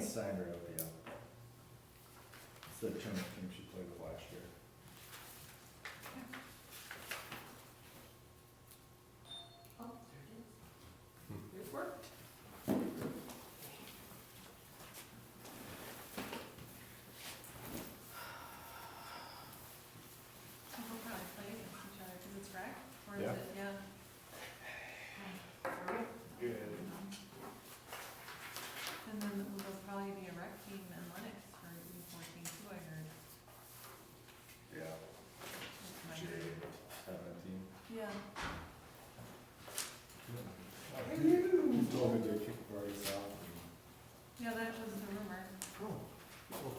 signed her up, yeah. It's the tournament team she played with last year. Oh, there it is. It worked. So we'll probably play against each other, cause it's rec, or is Yeah. it, yeah? Good. And then there'll probably be a rec team in Lennox for U14 too, I heard. Yeah. That's my- J17. Yeah. He told me to kick Bryce out. Yeah, that was the rumor. Oh, cool.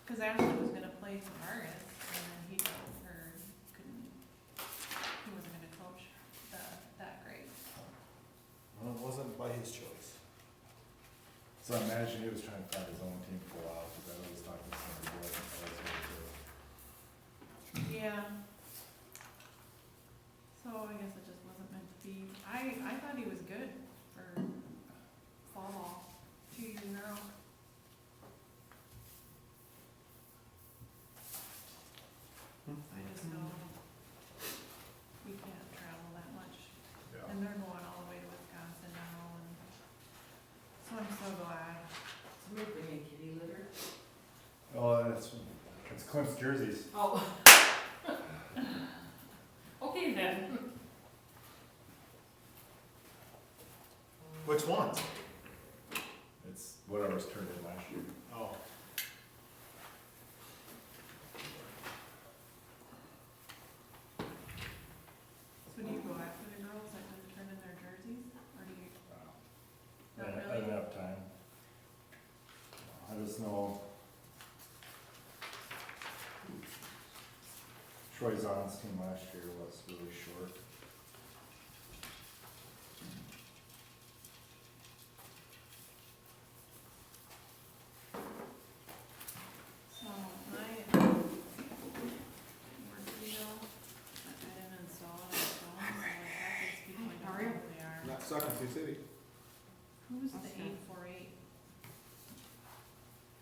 Cause Ashley was gonna play some Argus, and then he told her he couldn't, he wasn't gonna coach that great. Well, it wasn't by his choice. So I imagine he was trying to find his own team for a while, because I was talking to somebody who wasn't eligible Yeah. So I guess it just wasn't meant to be. I thought he was good for fall ball, 2 years in a row. I just know we can't travel that much. to. And they're going all the way to Wisconsin now, and so I'm so glad. Somebody bring a kitty litter? Oh, it's Clint's jerseys. Oh. Okay then. Which ones? It's whatever's turned in last year. Oh. So do you go after the girls that didn't turn in their jerseys, or do you, I not didn't really? have time. I just know Troy Zahn's team last year was really short. So my work video, I didn't install it on my phone, so I have to speak my How are you? they are. Not stuck in Sioux City. Who's the That's good. 848?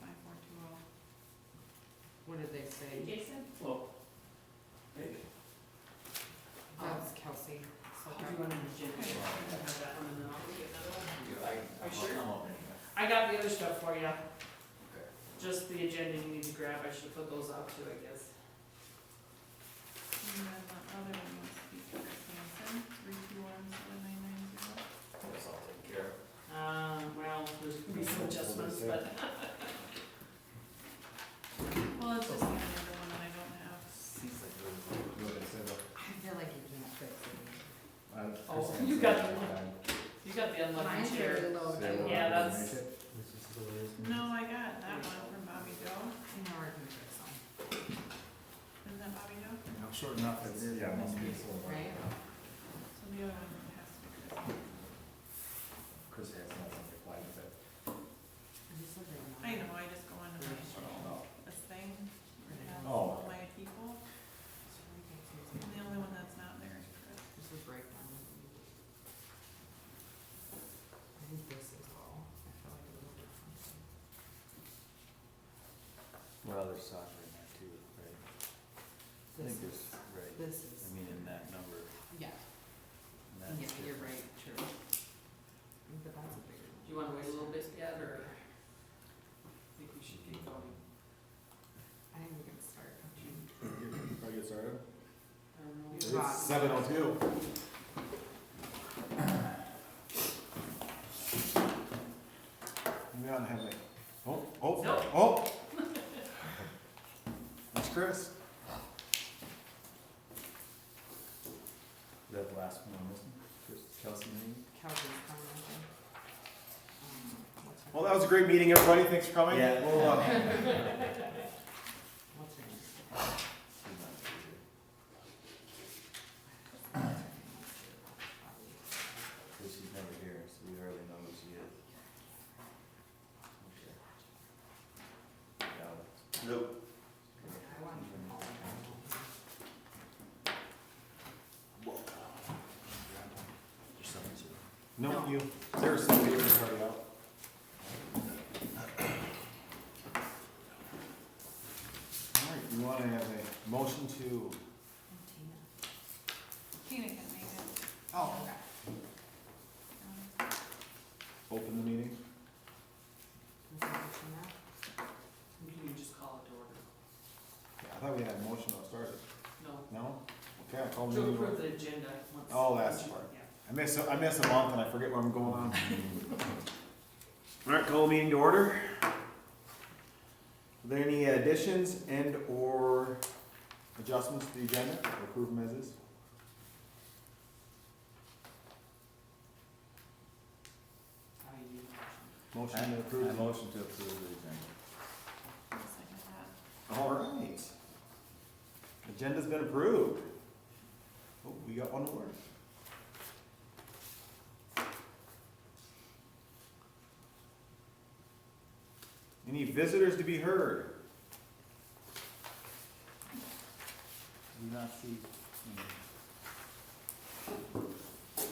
5420. What did they say? Jason? Well, maybe. That's Kelsey. So I'll do one in the gym. I have that one and then I'll get another one. Are you sure? I got the other stuff for you. Just the agenda you need to grab. I should put those out too, I guess. And then the other one was Speaker Hanson, 3217990. That's all taken care of. Well, there's gonna be some adjustments, but. Well, it's just the other one that I don't have. I feel like you can't fix it. Oh, you got the one. You got the unlucky Mine's chair. really low too. Yeah, that's- No, I got that one from Bobby Joe. You know where I can fix them. Isn't that Bobby Joe? I'm short enough. It's, yeah, it must be so. Right? So the other one has to be Chris. Chris has nothing to reply to that. I just looked at them. I know, I just go into my Oh. this thing, where it has Oh. all my people, and the only one that's not there is Chris. This is breakdown. I think this is all. I feel like it was a different. Well, there's soccer in there too, right? I think This there's, right, This is. I mean, in that number, Yeah, and that's yeah, you're different. right, true. But that's a bigger. Do you wanna wait a little bit yet, or? I think we should keep going. I think we're gonna start. Ready to get started? I don't know. You rock. It's 7:02. We don't have any. Oh. Nope. Oh. That's Chris. Is that the last one I'm missing? Chris, Kelsey, maybe? Kelsey's coming, I think. What's her Well, that was a great meeting, everybody. Thanks for coming. Yeah. We'll, What's her name? Cause she's never here, so we hardly know who she is. Okay. Yeah. Nope. I want to call her. There's something to. no, No. you. There's some papers already out. Motion to, Tina can make it. Oh, okay. open the meeting? You just call it to order. Yeah, I thought we had a motion to start it. No, No? Okay, I call the to meeting. approve order. the agenda once. Oh, that's once you- part. Yeah. I miss a month and I forget where I'm going on. Alright, call the meeting to order. Are there any additions and or adjustments to the agenda, or approve them as is? How do you do the motion? Motion to approve. I motion to approve the agenda. I'll second that. Alright. Agenda's been approved. Oh, we got one more. Any visitors to be heard? Do not see,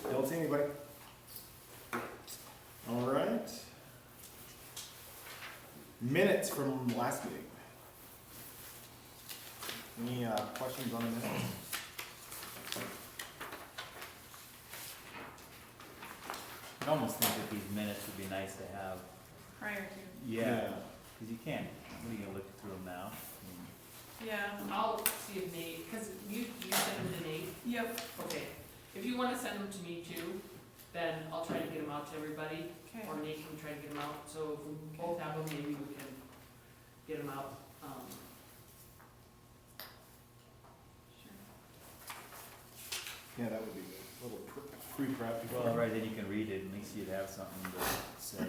Don't see anybody. Alright. Minutes from last meeting. Any questions on the minutes? I almost think that these minutes would be nice to have. Prior to, Yeah, cause you can't, what are you gonna look through them now? I mean, yeah, I'll see if Nate, cause you send them to Nate, yep, okay. If you wanna send them to me too, then I'll try to get them out to everybody, okay. or Nate can try to get them out, so if we both have them, maybe we can get them out. Sure. Yeah, that would be good. A little pre-prep before. Well, right, then you can read it, at least you'd have something to say.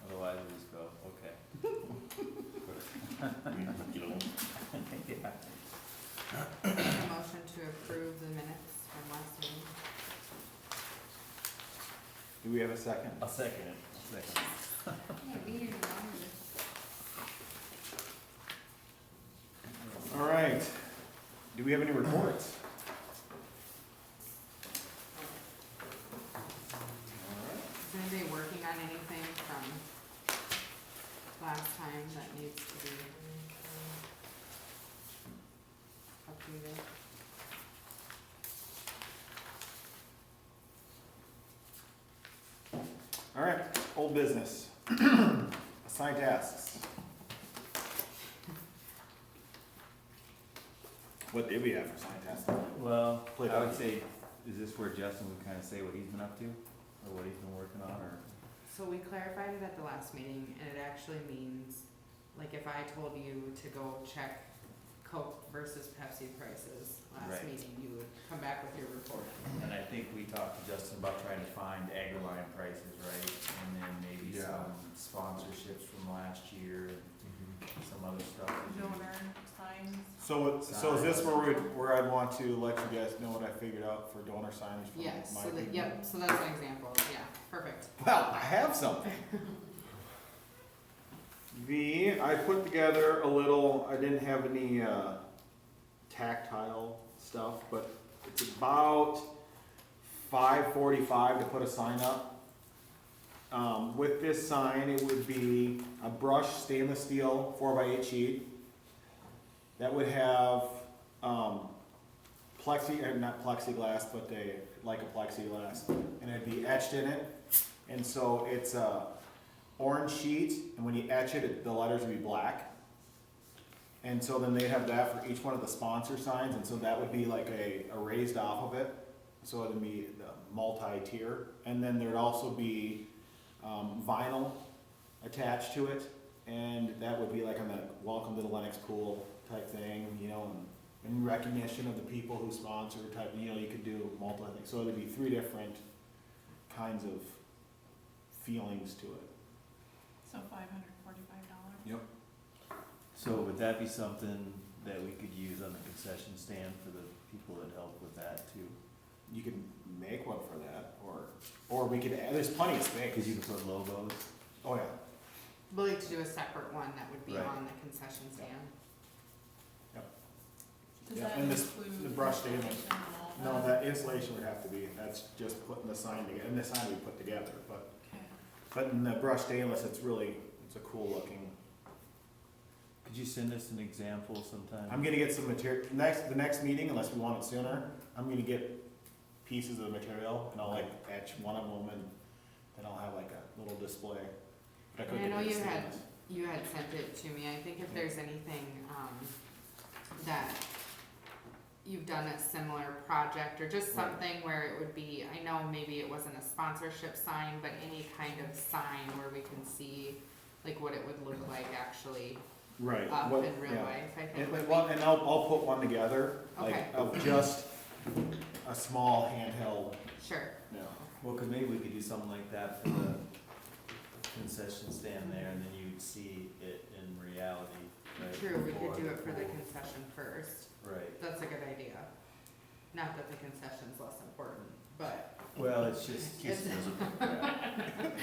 Otherwise, we just go, okay. A Yeah. motion to approve the minutes from last meeting. Do we have a second? I'll second it, I'll second it. Can't be any longer. Alright. Do we have any reports? Alright. Is anybody working on anything from last time that needs to be updated? Alright, old business. Assigned tasks. What did we have for assigned tasks? Well, Play I back. would say, is this where Justin would kinda say what he's been up to, or what he's been working on, or? So we clarified it at the last meeting, and it actually means, like, if I told you to go check Coke versus Pepsi prices last Right. meeting, you would come back with your report. And I think we talked to Justin about trying to find Agri-Line prices, right? And then maybe Yeah. some sponsorships from last year and some other stuff. Donor signs. So is this where I'd want to let you guys know what I figured out for donor signage from Yes, my so that, people? yep, so that's an example, yeah, perfect. Well, I have something. I put together a little, I didn't have any tactile stuff, but it's about $5.45 to put a sign up. With this sign, it would be a brushed stainless steel 4x8 sheet that would have not plexiglass, but like a plexiglass, and it'd be etched in it. And so it's a orange sheet, and when you etch it, the letters would be black. And so then they'd have that for each one of the sponsor signs, and so that would be like a raised off of it. So it'd be the multi-tier, and then there'd also be vinyl attached to it, and that would be like on the welcome to the Lennox pool type thing, you know, in recognition of the people who sponsor type, you know, you could do multiple things. So it'd be 3 different kinds of feelings to it. So $545. Yep. So would that be something that we could use on the concession stand for the people that help with that too? You could make one for that, or we could add, there's plenty of space. Cause you can put logos. Oh, yeah. We'd like to do a separate one that would be Right. on the concession stand. Does Yeah, that and this- include? the brush stainless. installation and all No, that? that insulation would have to be, that's just putting the sign together, and the sign we put together, but Okay. in the brushed stainless, it's a cool looking Could you send us an example sometime? I'm gonna get some material, the next meeting, unless we want it sooner, I'm gonna get pieces of the material, and I'll like etch one of them, and then I'll have like a little display. But could And I know get you had, stainless. you had sent it to me, I think if there's anything, that you've done a similar project, or just Right. something where it would be, I know maybe it wasn't a sponsorship sign, but any kind of sign where we can see, like, what it would look like actually Right. up What- in real yeah. life, I think And, would well, be. and I'll put one together, like, Okay. of just a small handheld, Sure, you know. Well, cause maybe we could do something like that for the concession stand there, and then you'd see it in reality, right? true, we could before do it for the pool. concession first, Right, that's a good idea. Not that the concession's less important, but well, it's just, It's-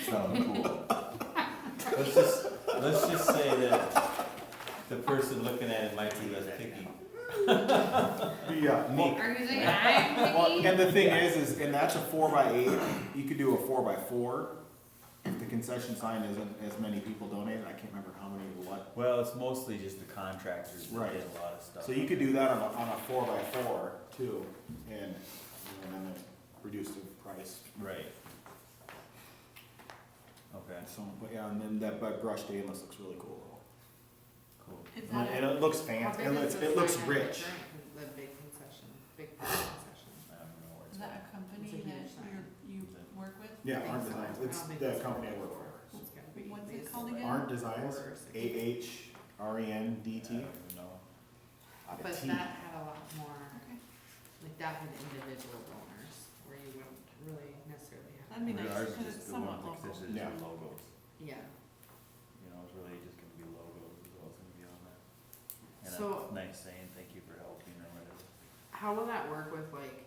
sound cool. Let's just say that the person looking at it might be less picky. Yeah. Me. are you saying I'm Well, picky? and the thing is, and that's a 4x8, you could do a 4x4. If the concession sign isn't as many people donated, I can't remember how many or what. Well, it's mostly just the contractors that Right. get a lot of stuff. So you could do that on a 4x4 too, and then reduce the price. Right. Okay, So, but yeah, and then that brushed stainless looks really cool. cool. Is And that it looks How fancy, big is the it looks sign at the rich. current- The big concession, big concession. I don't know where is it's that at. a company It's a huge that sign. you work with? Yeah, I think Arnt so. Designs, I it's don't think the it's company I four. work for. It's gotta be What's at it least called like again? Arnt Designs, 4 or 6. AHRENDT. I don't even know. Out of But T. that had a lot more, Okay. like that had individual donors, where you wouldn't really necessarily have. That'd be nice, Ours is because just it's the one somewhat that local. says it's Yeah. just logos. Yeah, You know, it's really just gonna be logos, is all it's gonna be on that. And So- a nice saying, thank you for helping, or whatever. how will that work with like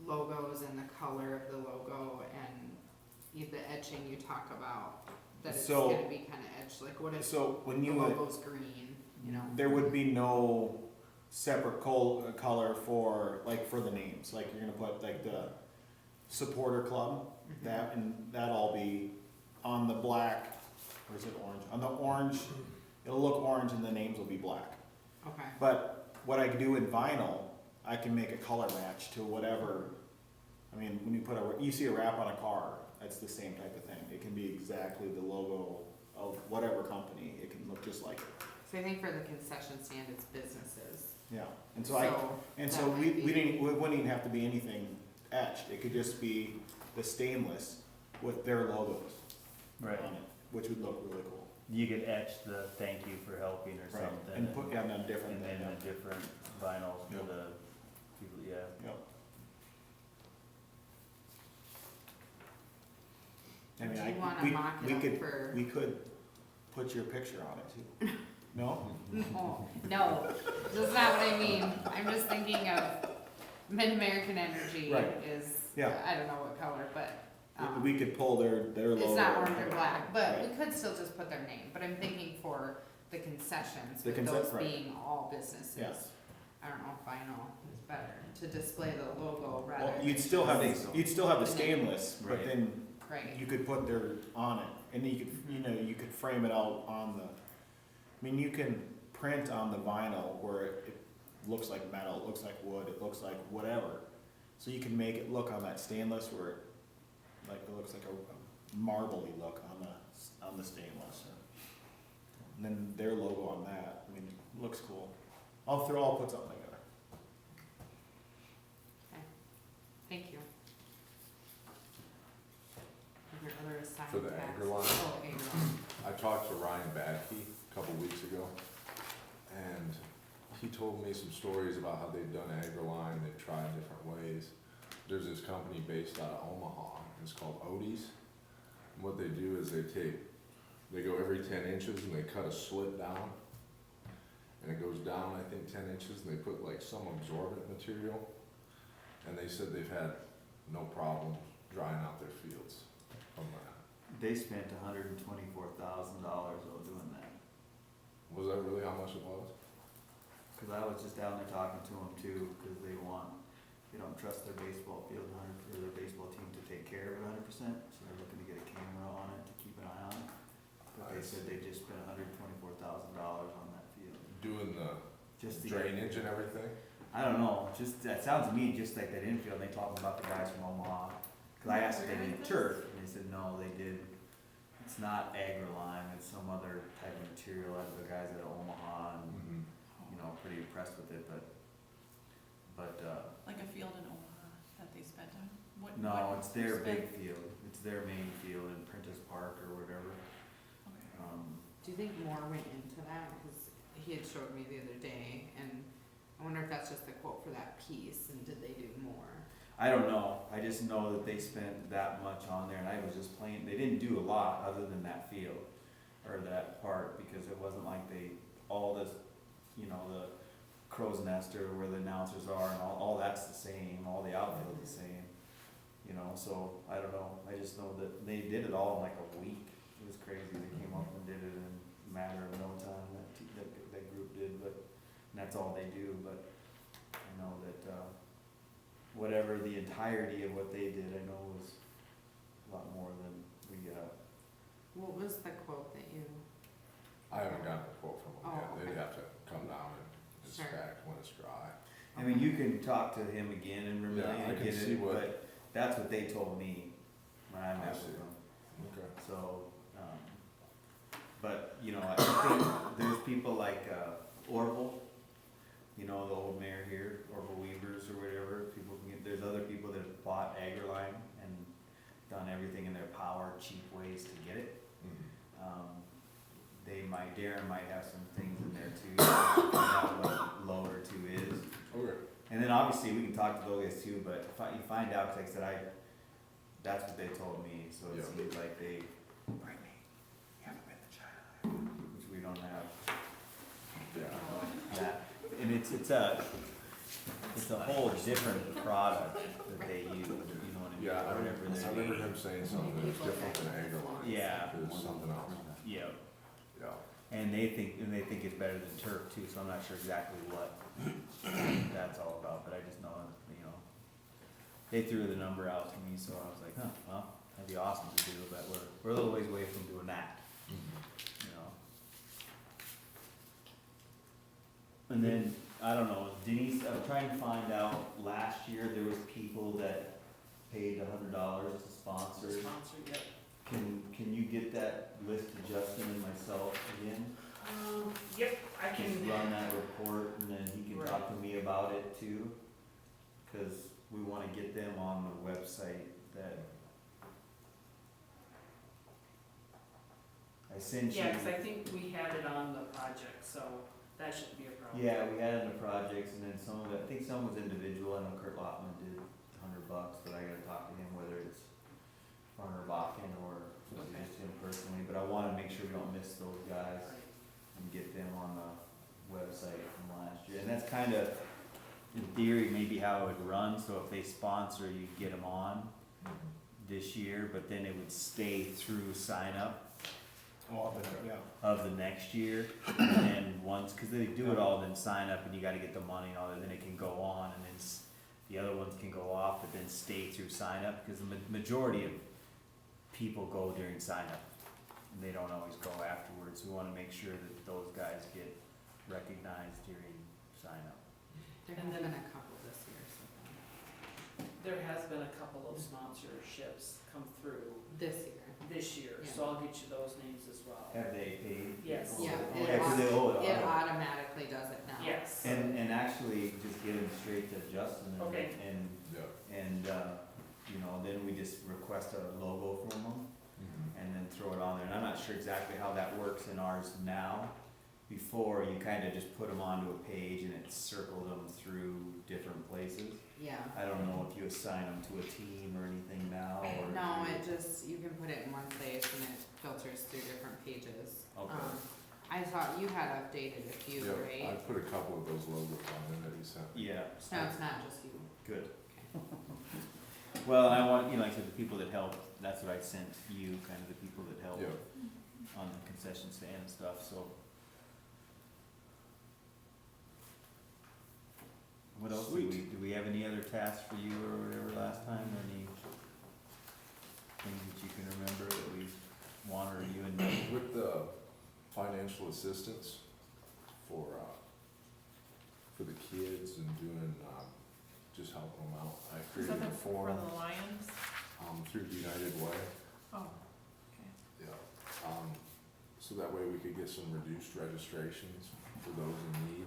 logos and the color of the logo and the etching you talk about? That it's So- gonna be kinda etched, like what if So when the you, logo's green, you know? there would be no separate color for, like, for the names, like, you're gonna put, like, the supporter club, Mhm. that, and that'll all be on the black, or is it orange? On the orange, it'll look orange and the names will be black. Okay, But what I can do in vinyl, I can make a color match to whatever, I mean, when you put you see a wrap on a car, that's the same type of thing. It can be exactly the logo of whatever company, it can look just like it. so I think for the concession stand, it's businesses, Yeah, and so. so that we might be- wouldn't even have to be anything etched, it could just be the stainless with their logos Right. on it, which would look really cool. You could etch the thank you for helping or Right, something. and put, yeah, on different And thing, then yeah. the different vinyls for Yep. the people, yeah. Yep. I Do mean, you wanna we, mock we it up could, for? we could put your picture on it too. No? No, that's not what I mean, I'm just thinking of Mid-American Energy Right. is, Yeah. I don't know what color, but, We could pull their logo. it's not orange or black, but Right. we could still just put their name, but I'm thinking for the concessions, The with conce- those right. being all businesses. Yeah. I don't know if vinyl is better, to display the logo rather Well, than. you'd still have, think so. you'd still have the The name. stainless, but Right. then Right, you could put their on it, and then you could, you know, you could frame it out on the, I mean, you can print on the vinyl where it looks like metal, it looks like wood, it looks like whatever. So you can make it look on that stainless where it, like, it looks like a marbly look on the stainless. And then their logo on that, I mean, it looks cool. I'll put something together. thank you. Are there other assigned For the tasks? Agri line? Oh, Agri-line. I talked to Ryan Badke a couple weeks ago, and he told me some stories about how they've done AgriLine, they've tried different ways. There's this company based out of Omaha, it's called Odie's. And what they do is they go every 10 inches and they cut a slit down. And it goes down, I think, 10 inches, and they put like some absorbent material. And they said they've had no problem drying out their fields from that. They spent $124,000 while doing that. Was that really how much it was? Cause I was just down there talking to them too, cause they don't trust their baseball field or their baseball team to take care of it 100%, so they're looking to get a camera on it to keep an eye on it. But they said they just spent $124,000 on that field. doing the Just the drainage and everything? I don't know, just, that sounds to me just like that infield, they talking about the guys from Omaha. Cause I asked if they did turf, and they said, no, they did, it's not agri-lime, it's some other type of material out of the guys at Omaha, and, Mm-hmm. you know, pretty impressed with it, but, Like a field in Omaha that they spent on? What- no, what it's their spent- big field, it's their main field in Prentice Park or whatever. Okay. Do you think more went into that? Cause he had showed me the other day, and I wonder if that's just the quote for that piece, and did they do more? I don't know, I just know that they spent that much on there, and I was just playing, they didn't do a lot other than that field, or that part, because it wasn't like they, all this, you know, the crow's nest or where the announcers are, and all that's the same, all the outfield's the same. You know, so, I don't know, I just know that they did it all in like a week, it was crazy, they came up and did it in a matter of no time, that group did, but, and that's all they do, but I know that, whatever the entirety of what they did, I know was a lot more than we got. What was the quote that you? I haven't gotten a quote from them Oh, yet, they'd okay. have to come down and Sure. inspect when it's dry. I mean, you can talk to him again and Yeah, remind I can see it, what- but that's what they told me when I met I see. with them, Okay. so, but, you know, I think there's people like, Orville, you know, the old mayor here, Orville Weavers or whatever, people can get, there's other people that have bought AgriLime and done everything in their power, cheap ways to get it. Mhm. Darren might have some things in there too, find out what loader two is. Okay. And then obviously we can talk to those guys too, but you find out, 'cause like I said, that's what they told me, so it Yeah. seems like they, bring me, you haven't been to China, which we don't have. Yeah. That, and it's a whole different product that they use, you know what I mean? Yeah, I Whatever remember, they're I remember doing. him saying something that's different than AgriLine. Yeah. It's something else, Yeah, yeah. and they think it's better than turf too, so I'm not sure exactly what that's all about, but I just know, you know, they threw the number out to me, so I was like, huh, well, that'd be awesome to do, but we're a little ways away from doing that, you know? And then, I don't know, Denise, I'm trying to find out, last year, there was people that paid $100 to sponsor. Sponsor, yep. Can you get that list to Justin and myself again? Yep, I Just can, run that report and then he can talk to me about it too. Cause we wanna get them on the website that I sent you. yeah, 'cause I think we had it on the project, so that shouldn't be a problem. Yeah, we had it in the projects and then some of it, I think some was individual, I know Kurt Lotman did $100, but I gotta talk to him whether it's Farmer Bakken or Okay. just him personally, but I wanna make sure we don't miss those guys Right. and get them on the website from last year. And that's kinda, in theory, maybe how it would run, so if they sponsor, you get them on this year, but then it would stay through sign up of the next year. And then once, cause they do it all, then sign up and you gotta get the money and all that, then it can go on and then the other ones can go off, but then stay through sign up, cause the majority of people go during sign up and they don't always go afterwards. We wanna make sure that those guys get recognized during sign up. There And have then- been a couple this year, so There has been a couple of sponsorships come through this year. this year, so I'll get you those names as well. Have they paid? Yes. Oh, Yeah, oh, it yeah, 'cause they owe it. It already. automatically does it now. Yes. And actually, just get them straight to Justin and, Okay. Yeah. you know, then we just request a logo from them and then throw it on there. And I'm not sure exactly how that works in ours now. Before, you kinda just put them onto a page and it circled them through different places. Yeah. I don't know if you assign them to a team or anything now, or. No, if you- it just, you can put it in one place and it filters through different pages. Okay. I thought you had updated a few, Yeah, I right? put a couple of those logos on there that he sent me. Yeah. No, it's not just you. Good. Well, I want, you know, like I said, the people that help, that's what I sent you, kind of the people that help Yeah. on the concession stand and stuff, so. What else do we have any other tasks for you or whatever last time, or any things that you can remember that we wanted, or you and me? With the financial assistance for the kids and doing, just helping them out. I Is created that a for forum, the Lions? through United Way, Oh, okay. yeah. So that way we could get some reduced registrations for those in need.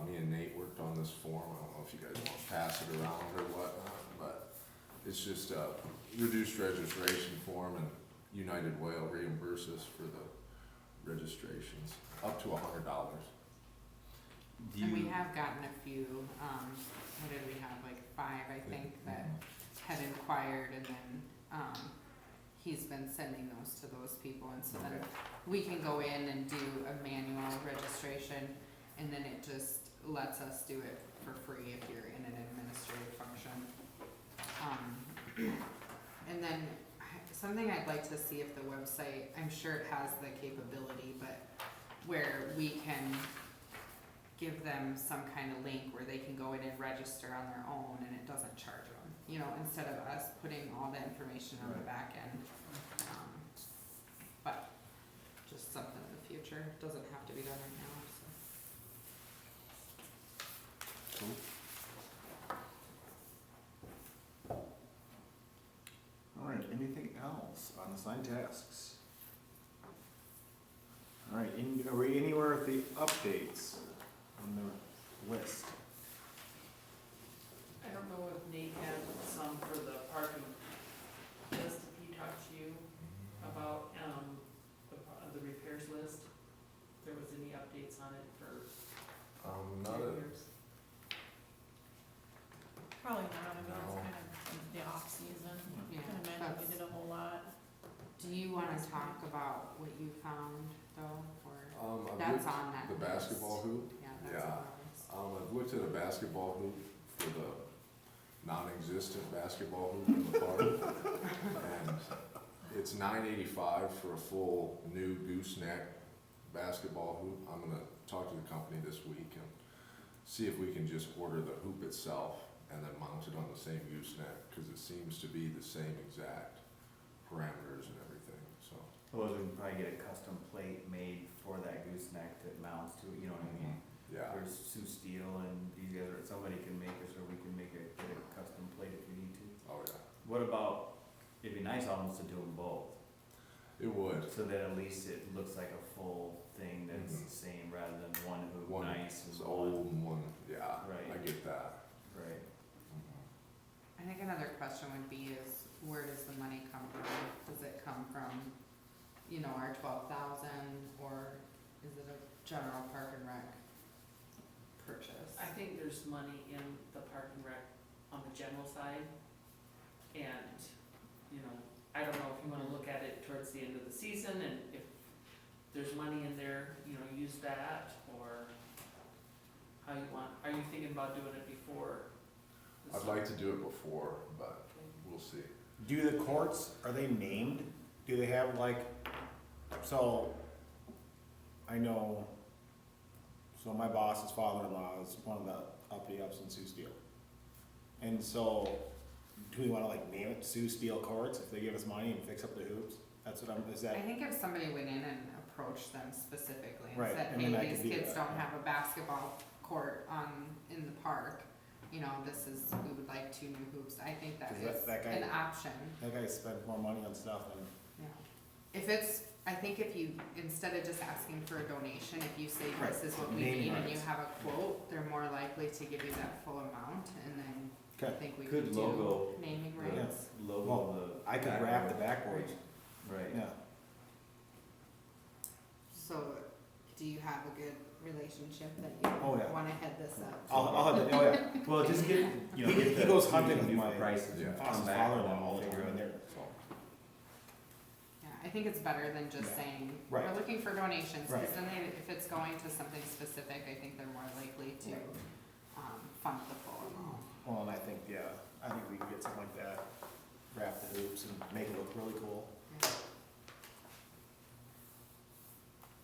Me and Nate worked on this form, I don't know if you guys want to pass it around or whatnot, but it's just a reduced registration form, and United Way will reimburse us for the registrations, up to $100. Do And we you, have gotten a few, what did we have, like 5, I think, that had inquired, and then, he's been sending those to those people, and so then Okay. we can go in and do a manual registration, and then it just lets us do it for free if you're in an administrative function. And then, something I'd like to see if the website, I'm sure it has the capability, but where we can give them some kind of link where they can go in and register on their own and it doesn't charge them, you know, instead of us putting all the information on the back end. But just something in the future, doesn't have to be done right now, so. Alright, anything else on the sign tasks? Alright, are we anywhere with the updates on the list? I don't know if Nate had some for the parking list, if he talked to you about, the repairs list. If there was any updates on it for Not a, repairs. Probably not, I mean, it's No. kind of the off-season. Yeah, Can imagine that's- we did a whole lot. Do you wanna talk about what you found though, or I've that's looked on that the list? basketball hoop. Yeah, that's Yeah. on the list. I've looked at a basketball hoop for the non-existent basketball hoop in the park. And it's $9.85 for a full new gooseneck basketball hoop. I'm gonna talk to the company this week and see if we can just order the hoop itself and then mount it on the same gooseneck, cause it seems to be the same exact parameters and everything, so. well, we can probably get a custom plate made for that gooseneck that mounts to it, you know what I mean? Yeah, There's Sue Steel and these guys, or somebody can make us, or we can get a custom plate if we need to. oh yeah, What about, it'd be nice almost to do them both, it would. so that at least it looks like a full thing that's Mhm. the same, rather than one hoop, One nice is and old and one, yeah, Right. I get that. Right. I think another question would be is, where does the money come from? Does it come from, you know, our 12,000, or is it a general park and rec purchase? I think there's money in the park and rec on the general side. And, you know, I don't know if you wanna look at it towards the end of the season, and if there's money in there, you know, use that, or how you want, are you thinking about doing it before? the I'd like to do it before, but we'll see. Do the courts, are they named? Do they have like, so, I know, so my boss's father-in-law is one of the uppity-ups in Sioux Steel. And so, do we wanna like name it Sioux Steel Courts if they give us money and fix up the hoops? That's what is I that, think if somebody went in and approached them specifically and Right, said, I mean, I hey, could these do kids that, don't yeah. have a basketball court in the park, you know, we would like 2 new hoops, I think that 'Cause is that guy- an option, that guy spent more money on stuff than, yeah. If it's, I think if you, instead of just asking for a donation, if you say this Right, is what we naming need and you rights. have a quote, they're more likely to give you that full amount, and then I okay, think we Good could do logo. naming Yeah. rights. Logo Well, of the. I could wrap the backboards, Right. yeah. So, do you have a good relationship that you Oh, yeah. wanna head this up? I'll have the, oh yeah. Well, just get, you know, He- get he the, goes see hunting what you with can do for my prices and Yeah. come back and Father-in-law then all we'll the figure time out. in there, so. Yeah, I think it's better than just Yeah. saying, Right. we're looking for donations, Right. because then if it's going to something specific, I think they're more likely to, Right. fund the full amount. Well, and I think, yeah, I think we can get something like that, wrap the hoops and make it look really cool. Yeah.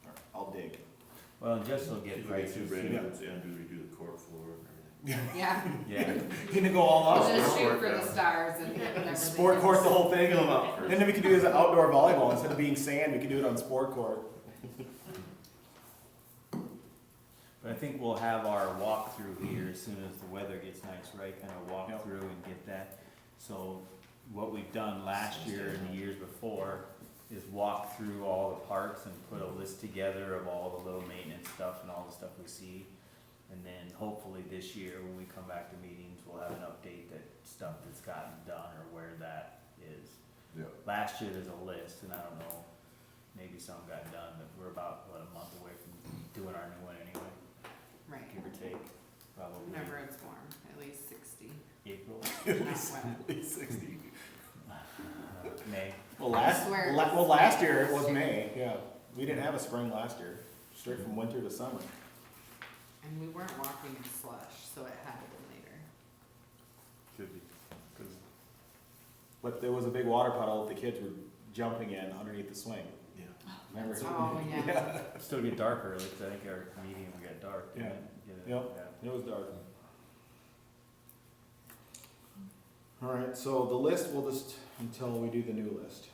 Alright, I'll dig. Well, Jess will get prices. brand too. new and do redo the court floor and everything. Yeah, Yeah, Gonna go all we'll out. just shoot for the stars and hit whatever they Sport court, the give us. whole thing, and then we could do this outdoor volleyball, instead of being sand, we could do it on sport court. But I think we'll have our walkthrough here as soon as the weather gets nice, right? Kind of walk Yep. through and get that. So what we've done last year and the years before is walk through all the parks and put a list together of all the little maintenance stuff and all the stuff we see. And then hopefully this year, when we come back to meetings, we'll have an update that stuff that's gotten done or where that is. Yeah. Last year, there's a list, and I don't know, maybe some got done, but we're about, what, a month away from doing our new one anyway, Right, give or take, probably. whenever it's warm, at least 60, April, not wet. 60. May. Well, I last, swear la- it's well, last year it last was year. May, yeah. We didn't have a spring last year, straight from winter to summer. And we weren't walking in slush, so it had to be later. Could be, 'cause But there was a big water puddle that the kids were jumping in underneath the swing. Yeah. Remember? Oh, yeah. it'll still get dark early, 'cause I think our medium will get dark, didn't Yeah. it? Get it- Yep. yeah. It was dark. All right, so the list, we'll just, until we do the new list.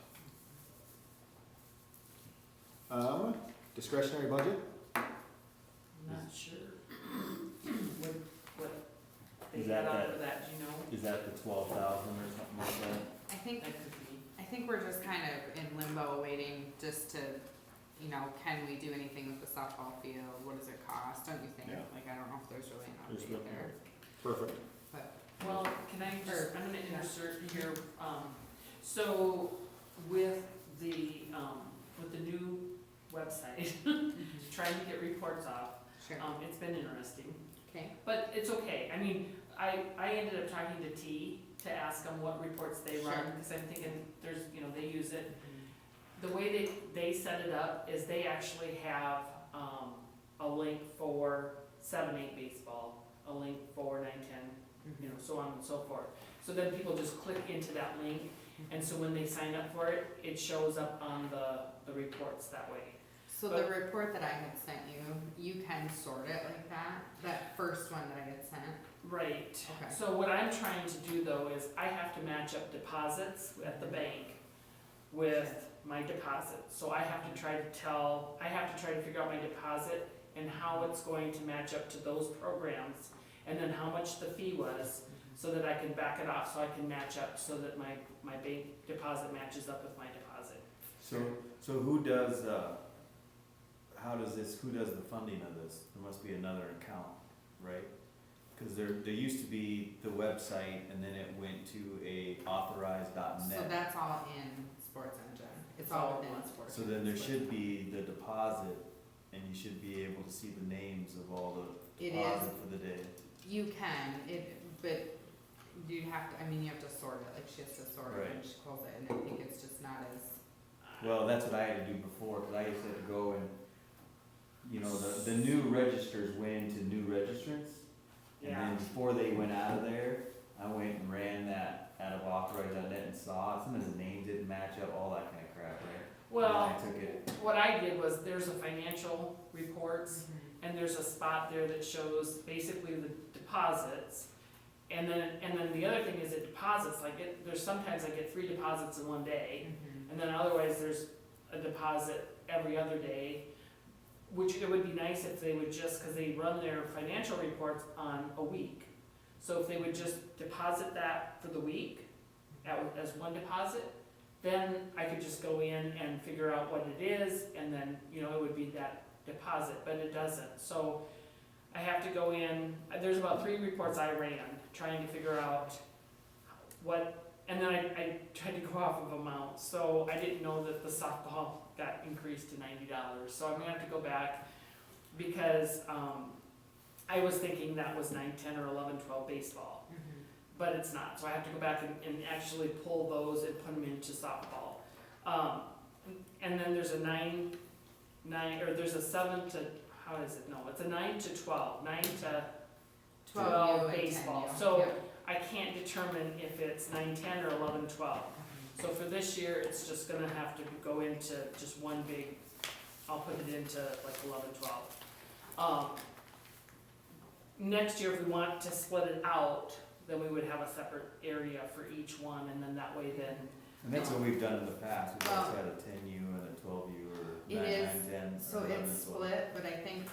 Discretionary budget? Not sure. What they Is that had out that- of that, do you know? Is that the 12,000 or something like that? I think, That could be. I think we're just kind of in limbo waiting just to, you know, can we do anything with the softball field? What does it cost? Don't you think? Yeah. Like, I don't know if there's really an There's update no- there, Perfect. but. Well, can I Or- just, I'm gonna insert here, so with the new website, trying to get reports off, Sure, it's been interesting. okay, But it's okay, I mean, I ended up talking to T to ask them what reports they run, Sure. because I'm thinking, there's, you know, they use it. The way they set it up is they actually have, a link for 7-8 baseball, a link for 9-10, you know, so on and so forth. So then people just click into that link, and so when they sign up for it, it shows up on the reports that way. So the report that I had sent you, you can sort it like that first one that I had sent, Right. okay. So what I'm trying to do though is I have to match up deposits at the bank with my deposit. So I have to try to figure out my deposit and how it's going to match up to those programs, and then how much the fee was, so that I can back it off, so I can match up, so that my bank deposit matches up with my deposit. So who does, who does the funding of this? There must be another account, right? Cause there used to be the website and then it went to a authorized.net. So that's all in Sports Engine, it's all within Sports So Engine. then there should be the deposit and you should be able to see the names of all the It deposit is, for the day. you can, but you have to, I mean, you have to sort it, like she has to sort it and she calls it, and I think it's just not as, Well, that's what I had to do before, cause I used to have to go and, you know, the new registers went into new registrants. And Yeah. then before they went out of there, I went and ran that out of authorized.net and saw some of the names didn't match up, all that kind of crap, right? Well, And then I took it, what I did was, there's a financial reports, and there's a spot there that shows basically the deposits. And then the other thing is it deposits, like there's sometimes I get 3 deposits in one day, and then otherwise there's a deposit every other day. Which it would be nice if they would just, cause they run their financial reports on a week. So if they would just deposit that for the week as one deposit, then I could just go in and figure out what it is, and then, you know, it would be that deposit, but it doesn't. So I have to go in, there's about 3 reports I ran, trying to figure out what, and then I tried to go off of amounts. So I didn't know that the softball got increased to $90, so I'm gonna have to go back, because, I was thinking that was 9, 10, or 11, 12 baseball. But it's not, so I have to go back and actually pull those and put them into softball. And then there's a 9, or there's a 7 to, how is it, no, it's a 9 to 12, 9 to 12 baseball. So I can't determine if it's 9, 10, or 11, 12. So for this year, it's just gonna have to go into just one big, I'll put it into like 11, 12. Next year, if we want to split it out, then we would have a separate area for each one, and then that way then, and that's what we've done in the past, we've Well, also had a 10U and a 12U or it 9, is, 9, 10, so or 11, it's 12. split, but I think,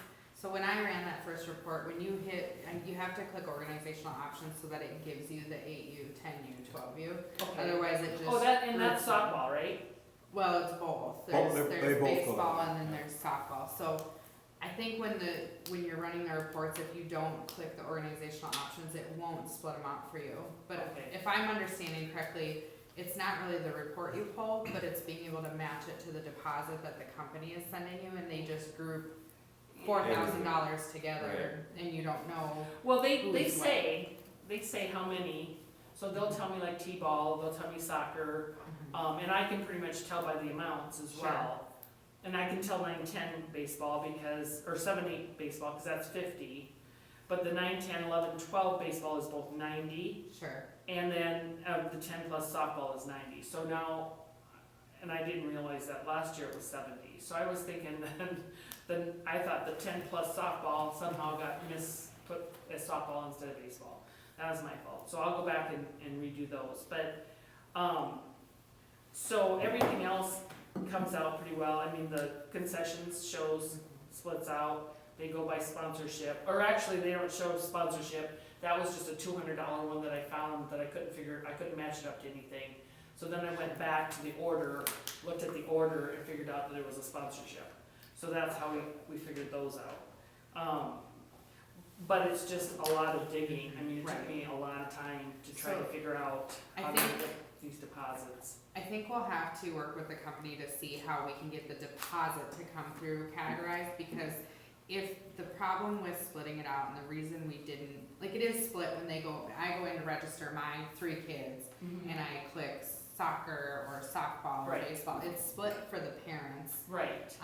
So when I ran that first report, when you hit, and you have to click organizational options so that it gives you the 8U, 10U, 12U. Okay. Otherwise it just. Oh, and that's groups them. softball, right? Well, it's both. Both, There's, they there's both go baseball together. and then there's softball. So I think when you're running the reports, if you don't click the organizational options, it won't split them out for you. But Okay. if I'm understanding correctly, it's not really the report you pull, but it's being able to match it to the deposit that the company is sending you, and they just group $4,000 together, and you don't know. Well, they Who's say how many, so they'll tell me like T-ball, they'll tell me soccer, and I can pretty much tell by the amounts as Sure. well. And I can tell 9-10 baseball because, or 7-8 baseball, because that's 50. But the 9-10-11-12 baseball is both 90, Sure. and then the 10 plus softball is 90. So now, and I didn't realize that last year it was 70. So I was thinking then I thought the 10 plus softball somehow got put as softball instead of baseball. That was my fault. So I'll go back and redo those. But, so everything else comes out pretty well. I mean, the concessions shows, splits out. They go by sponsorship, or actually they don't show sponsorship. That was just a $200 one that I found that I couldn't match it up to anything. So then I went back to the order, looked at the order and figured out that it was a sponsorship. So that's how we figured those out. But it's just a lot of digging. I mean, it took me a lot of time to try to figure out I how to think- get these deposits. I think we'll have to work with the company to see how we can get the deposit to come through categorized, because if the problem with splitting it out, and the reason we didn't, like, it is split when I go in to register my 3 kids, and I click soccer or softball or Right. baseball, it's split for the parents. Right.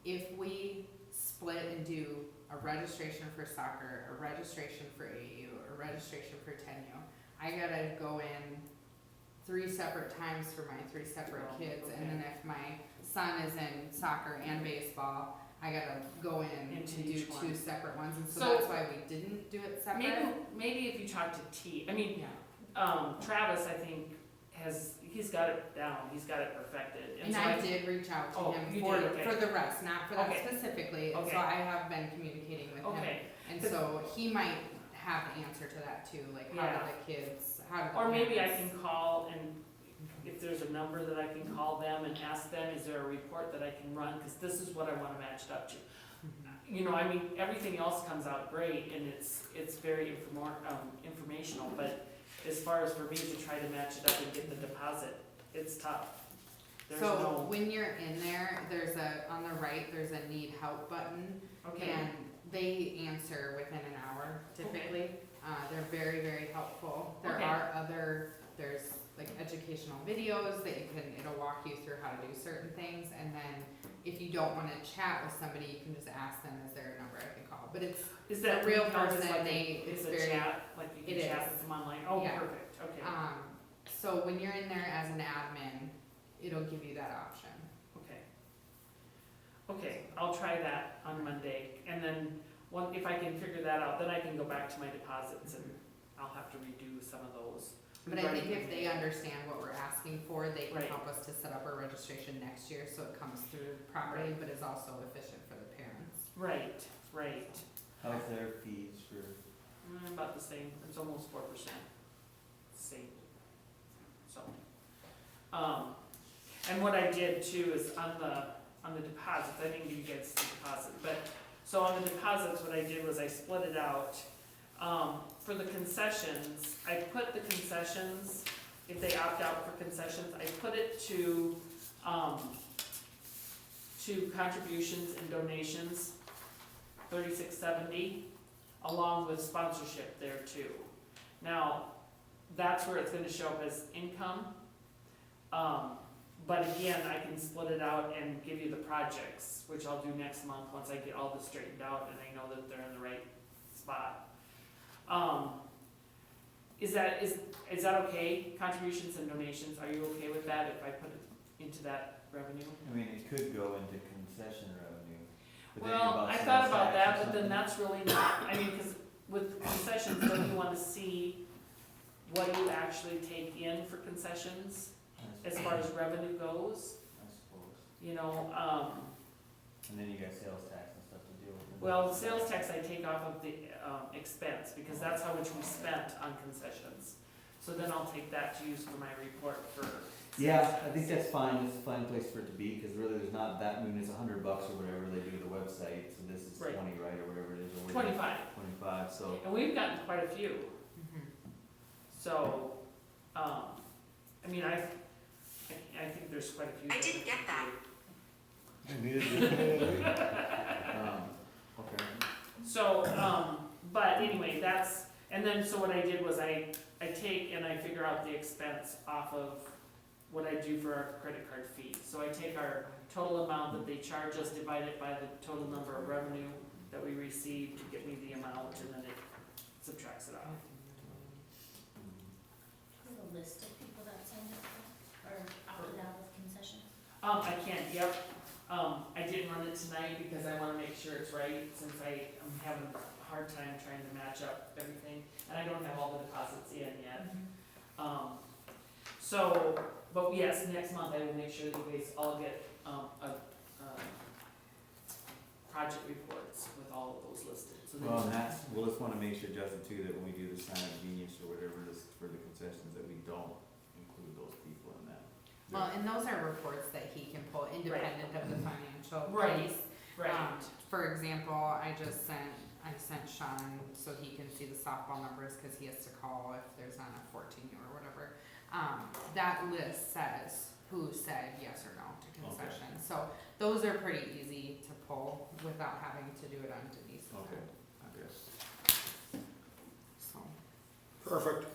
If we split and do a registration for soccer, a registration for AU, a registration for 10U, I gotta go in 3 separate times for my 3 separate Oh, kids, okay. and then if my son is in soccer and baseball, I gotta go in and Into do each 2 one. separate ones, and so So- that's why we didn't do it separate. Maybe if you talk to T, I mean, Yeah, Travis, I think, he's got it down, he's got it perfected. and so I did reach out to Oh, him you for, did, okay. for the rest, not for that Okay. specifically, and so Okay. I have been communicating with him. Okay, And so he might have the answer to that too, like how Yeah. do the kids, how do the or maybe I parents- can call and if there's a number that I can call them and ask them, is there a report that I can run? Cause this is what I wanna match it up to. Mhm. You know, I mean, everything else comes out great and it's very informational, but as far as for me to try to match it up and get the deposit, it's tough. There's So no, when you're in there, on the right, there's a need help button, okay, and they answer within an hour typically. They're very, very helpful. There Okay. are there's like educational videos that it'll walk you through how to do certain things, and then if you don't wanna chat with somebody, you can just ask them, is there a number I can call? But it's is the that real because it's person, like a- it's it's a very, chat, like you it can chat is. with them online? Oh, Yeah. perfect, okay, so when you're in there as an admin, it'll give you that option. okay. Okay, I'll try that on Monday, and then if I can figure that out, then I can go back to my deposits and I'll have to redo some of those. But I think if they understand what we're asking for, they can Right. help us to set up our registration next year, so it comes through properly, but is also efficient for the parents. Right, right. How's their fees for, About the same, it's almost 4%. Same. So, and what I did too is on the deposits, I didn't give you guys the deposit, but, so on the deposits, what I did was I split it out. For the concessions, I put the concessions, if they opt out for concessions, I put it to contributions and donations, $36.70, along with sponsorship there too. Now, that's where it's gonna show up as income. But again, I can split it out and give you the projects, which I'll do next month, once I get all this straightened out and I know that they're in the right spot. Is that okay? Contributions and donations, are you okay with that if I put it into that revenue? I mean, it could go into concession revenue. but then you're Well, I sales thought about tax or that, but then something. that's really not, I mean, cause with concessions, don't you wanna see what you actually take in for concessions as far as revenue goes? I suppose. You know, And then you got sales tax and stuff to deal with. Well, the sales tax I take off of the, expense, because that's how much we spent on concessions. So then I'll take that to use for my report for. Yeah, I think that's fine, it's a fine place for it to be, cause really there's not that, I mean, it's $100 or whatever they do the website, so this is Right. 20, right, or whatever it is, or 25, 25, so. and we've gotten quite a few, Mhm. so, I mean, I think there's quite a few. I didn't get that. Okay. So, but anyway, that's, and then, so what I did was I take and I figure out the expense off of what I do for our credit card fee. So I take our total amount that they charge us, divide it by the total number of revenue that we receive to get me the amount, and then it subtracts it off. Have a list of people that signed up for, or opted out of concessions? I can't, yep. I didn't run it tonight because I wanna make sure it's right, since I'm having a hard time trying to match up everything, and I don't have all the deposits in yet. So, but yes, next month I will make sure that you guys all get, project reports with all of those listed, so that. Well, and that's, we'll just wanna make sure, Justin, too, that when we do the sign of genius or whatever it is for the concessions, that we don't include those people in that. Well, and those are reports that he can pull independent of the financial Right. piece. Right, For example, I sent Sean so he can see the softball numbers, cause he has to call if there's not a 14 or whatever. That list says who said yes or no to concessions, so those are pretty easy to pull without having to do it on Denise's Okay. end. Okay. So, Perfect.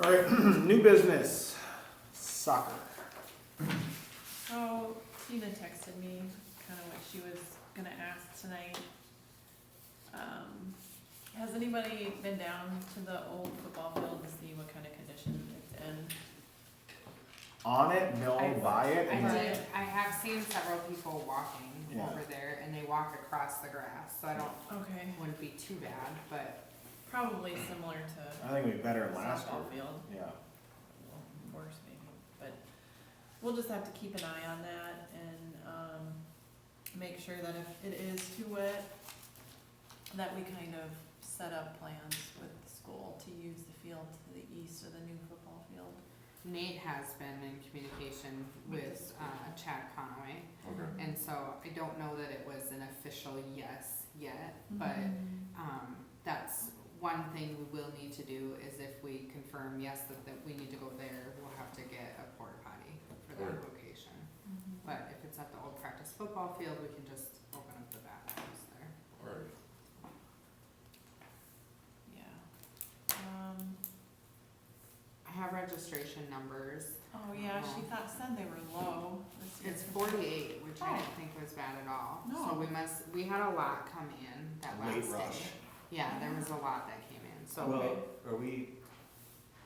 All right, new business, soccer. So Tina texted me kind of what she was gonna ask tonight. Has anybody been down to the old football field to see what kind of condition it's in? On it, no, I- buy it, and I have seen several people walking Yeah. over there, and they walk across the grass, so I don't, Okay, wouldn't be too bad, but probably similar to I think we better last softball year. field, Yeah. worse maybe, but we'll just have to keep an eye on that and, make sure that if it is too wet, that we kind of set up plans with the school to use the field to the east of the new football field. Nate has been in communication with Chad Conway, Okay. and so I don't know that it was an official yes yet, but that's one thing we will need to do is if we confirm yes that we need to go there, we'll have to get a porta potty for that Right. location. But if it's at the old practice football field, we can just open up the bathrooms there. Alright. Yeah. I have registration numbers. Oh yeah, she said they were low this year. It's 48, which I Oh. didn't think was bad at all. No. So we had a lot come in that Late last rush. day. Yeah, there was a lot that came in, so Well,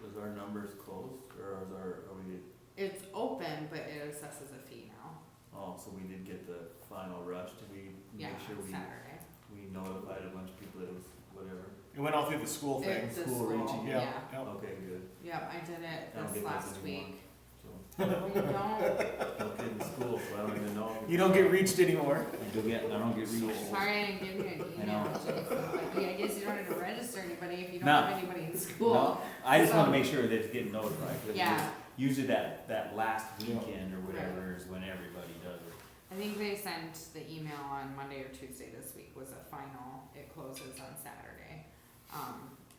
is our numbers closed, or are we, it's open, but it assesses a fee now. oh, so we did get the final rush, did we Yeah, make sure Saturday. we notified a bunch of people that it was whatever? It went all through the school thing. It's the school school, reaching, yeah. Yep. Okay, good, Yep, I did it I don't this get those last anymore. week. so, No, you don't. don't get in school, so I don't even know. You don't get reached anymore. I don't get reached. Sorry I didn't give you an I email, know. Jason, but yeah, I guess you don't have to register anybody if you don't No. have anybody in school. No, I just wanna So- make sure that it's getting notified, 'cause Yeah. usually that last Yeah. weekend or whatever is when everybody does it. I think they sent the email on Monday or Tuesday this week was a final, it closes on Saturday.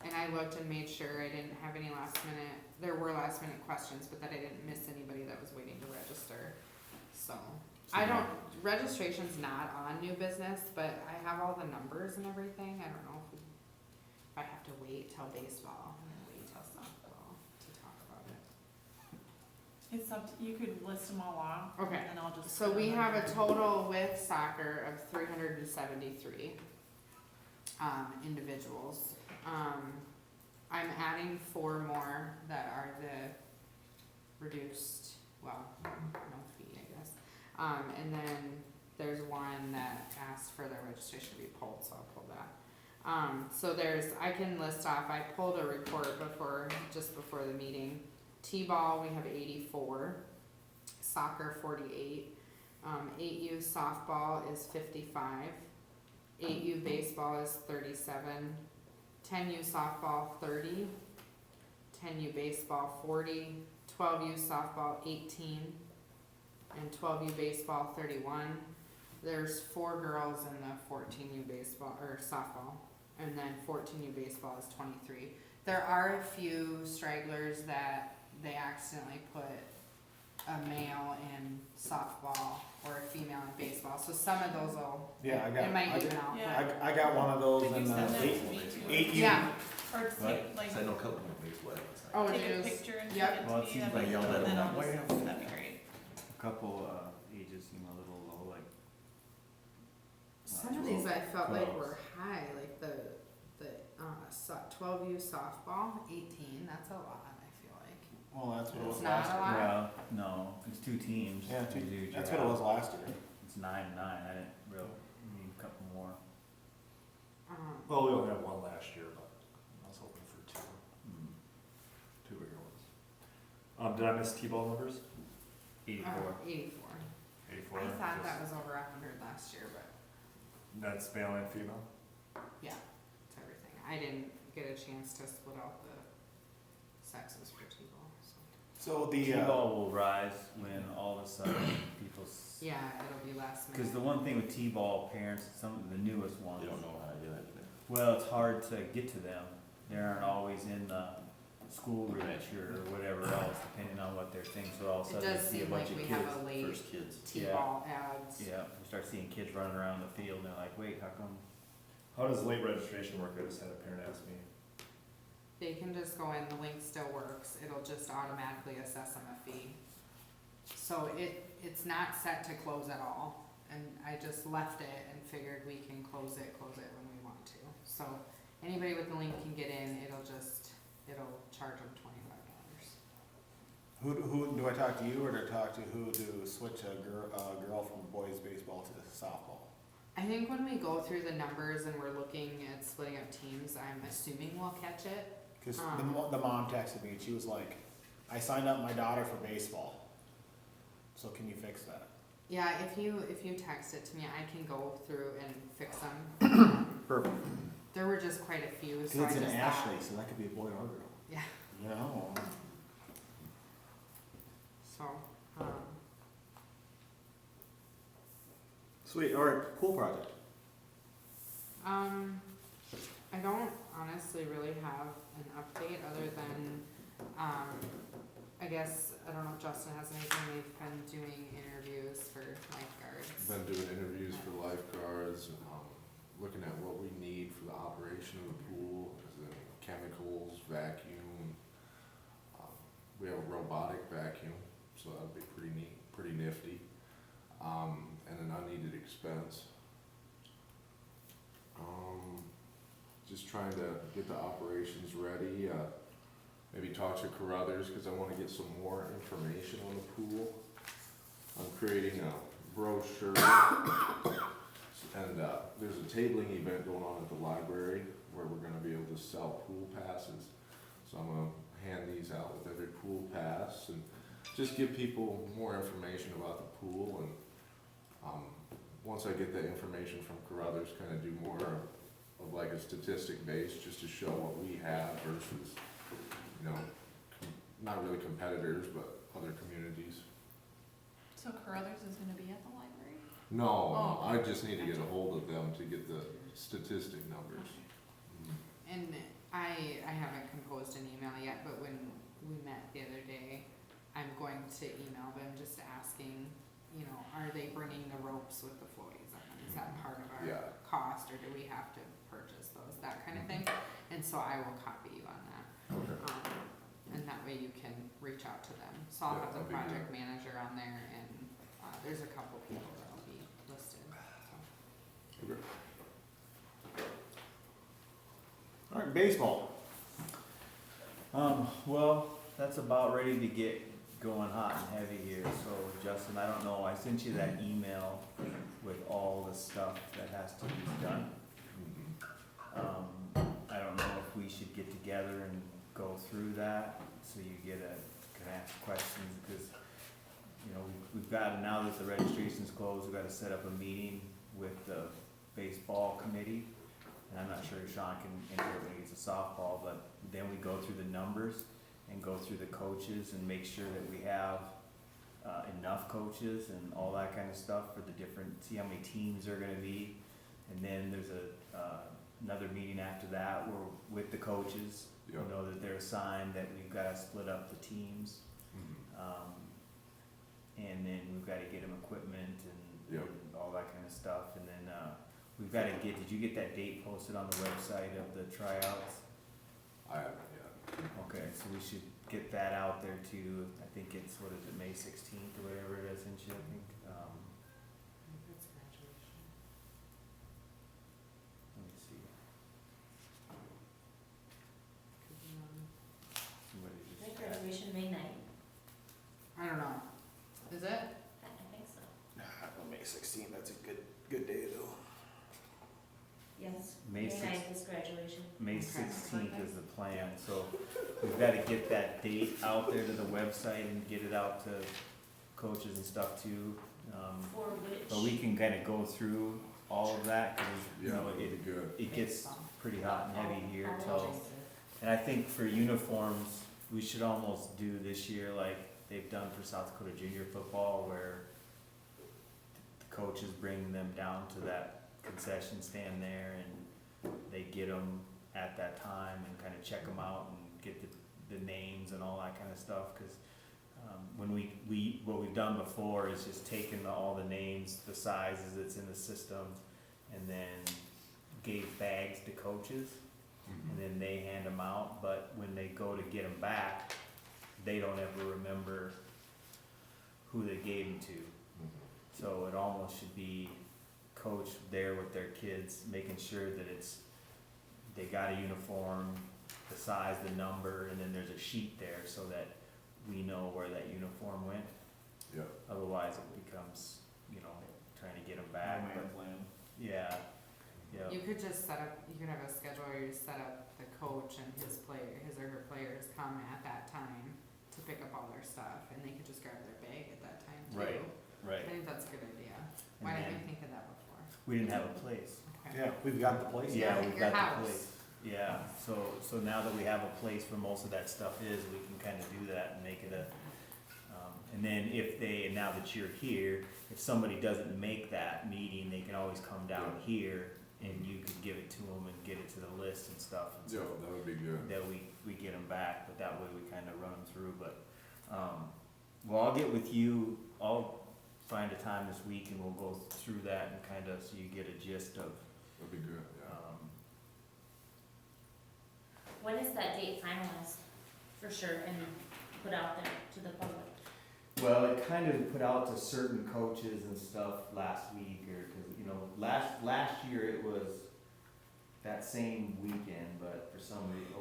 And I looked and made sure I didn't have any there were last minute questions, but that I didn't miss anybody that was waiting to register, so. Registration's not on new business, but I have all the numbers and everything, I don't know if I have to wait till baseball, I'm gonna wait till softball to talk about it. It's up to, you could list them all off. Okay. And then I'll just. So we have a total with soccer of 373 individuals. I'm adding 4 more that are the reduced, well, no fee, I guess. And then there's one that asked for their registration to be pulled, so I'll pull that. So I can list off, I pulled a report just before the meeting. T-ball, we have 84, soccer 48, 8U softball is 55, 8U baseball is 37, 10U softball 30, 10U baseball 40, 12U softball 18, and 12U baseball 31. There's 4 girls in the 14U baseball, or softball, and then 14U baseball is 23. There are a few stragglers that they accidentally put a male in softball or a female in baseball, so some of those will, Yeah, it might even out, Yeah. but, I got one of those Could you in send that to eight, me too? 8U. yeah. Or take, like, Cause I know a couple of baseball. Oh, take a just- picture and send yep. it Well, to it me, seems that'd like be, y'all and then have I'll way just, that'd be great. A couple, ages seem a little low, like. Some of these I felt like 12. were high, like the 12U softball, 18, that's a lot, I feel like. Well, that's what it was It's last not a year. lot? Well, no, it's 2 teams. Yeah, They do that's draft. what it was last year. It's 9-9, I didn't real, need a couple more. Well, we only had one last year, but I was hoping for two bigger ones. Did I miss T-ball numbers? 84. 84. 84? I thought that was over 100 last year, but That's male and female? yeah, it's everything. I didn't get a chance to split out the sexes for T-ball, so. So the, T-ball will rise when all of a sudden people, Yeah, it'll be last minute. because the one thing with T-ball parents, some of the newest ones, You don't know how to do that. well, it's hard to get to them. They aren't always in the school reach or whatever else, depending on what they're thinking, so all of a It sudden does you see a seem bunch like of we kids. have a late First kids. T-ball ads. Yeah, we start seeing kids running around the field and they're like, wait, how come? How does late registration work? I just had a parent ask me. They can just go in, the link still works, it'll just automatically assess them a fee. So it's not set to close at all, and I just left it and figured we can close it when we want to. So anybody with the link can get in, it'll charge them $25. who, do I talk to you or do I talk to who to switch a girl from boys baseball to softball? I think when we go through the numbers and we're looking at splitting up teams, I'm assuming we'll catch it. Cause the mom texted me and she was like, I signed up my daughter for baseball. So can you fix that? Yeah, if you text it to me, I can go through and fix them. Perfect. There were just quite a few, Cause so I it's just an thought. Ashley, so that could be a boy or a girl. Yeah. You know? So, Sweet, alright, pool project. I don't honestly really have an update other than, I guess, I don't know if Justin has anything, they've been doing interviews for lifeguards. Been doing interviews for lifeguards, looking at what we need for the operation of the pool, as in chemicals, vacuum. We have a robotic vacuum, so that'd be pretty neat, pretty nifty. And an unneeded expense. Just trying to get the operations ready, maybe talk to Carruthers, cause I wanna get some more information on the pool. I'm creating a brochure, and, there's a tabling event going on at the library where we're gonna be able to sell pool passes. So I'm gonna hand these out with every pool pass and just give people more information about the pool, and, once I get that information from Carruthers, kinda do more of like a statistic base, just to show what we have versus, you know, not really competitors, but other communities. So Carruthers is gonna be at the library? No, Oh, I just need to get a hold of them to get the statistic numbers. And I haven't composed an email yet, but when we met the other day, I'm going to email them just asking, you know, are they bringing the ropes with the floaties on them? Is that part of our Yeah. cost, or do we have to purchase those, that kind of thing? And so I will copy you on that. Okay. And that way you can reach out to them. So I'll Yeah, have the that'd be project manager on there, and, there's a couple people that'll be listed, so. Okay. Alright, baseball. Well, that's about ready to get going hot and heavy here, so Justin, I don't know, I sent you that email with all the stuff that has to be done. I don't know if we should get together and go through that, so you can ask questions, because you know, we've got, now that the registration's closed, we've gotta set up a meeting with the baseball committee. And I'm not sure if Sean can enter it when he gets a softball, but then we go through the numbers and go through the coaches and make sure that we have enough coaches and all that kind of stuff for the different, see how many teams are gonna be. And then there's another meeting after that where with the coaches, you Yep. know, that they're assigned, that we've gotta split up the teams. Mhm. And then we've gotta get them equipment and Yep. all that kind of stuff. And then, we've gotta get, did you get that date posted on the website of the tryouts? I haven't yet. Okay, so we should get that out there too. I think it's, what is it, May 16th or whatever it is in shit, I think. It's graduation. Let me see. Could be on- Somebody I just think asked. graduation May 9th. I don't know. Is it? I think so. May 16th, that's a good day though. Yes, May May 6th. 9th is graduation. May Okay. 16th is the plan, so we've gotta get that date out there to the website and get it out to coaches and stuff too. For which? But we can kinda go through all of that, cause you Yeah, know, that'd be good. it gets pretty hot and heavy here I'll till, chase it. and I think for uniforms, we should almost do this year like they've done for South Dakota junior football, where the coaches bring them down to that concession stand there and they get them at that time and kinda check them out and get the names and all that kinda stuff, cause when what we've done before is just taken all the names, the sizes that's in the system, and then gave bags to coaches, and then they hand them out, but when they go to get them back, they don't ever remember who they gave them to. Mhm. So it almost should be coach there with their kids, making sure that they got a uniform, the size, the number, and then there's a sheet there so that we know where that uniform went. Yep. Otherwise it becomes, you know, trying to get them back, but, yeah, yeah. You could just set up, you could have a schedule where you set up the coach and his or her players come at that time to pick up all their stuff, and they could just grab their bag at that time too. Right, I right. think that's a good idea. And Why didn't then we think of that before? we didn't have a place. Okay. Yeah, we've got the place. Yeah, Yeah, like we've your got the house. place. Yeah, so now that we have a place where most of that stuff is, we can kinda do that and make it a, and then and now that you're here, if somebody doesn't make that meeting, they can always come down here and you could give it to them and get it to the list and stuff. And Yeah, so that would be good. that we get them back, but that way we kinda run them through, but, well, I'll get with you, I'll find a time this week and we'll go through that and kinda, so you get a gist of, That'd be good, yeah. When is that date finalized, for sure, and put out there to the public? well, it kind of put out to certain coaches and stuff last week, or, cause, you know, last year it was that same weekend, but for some reason,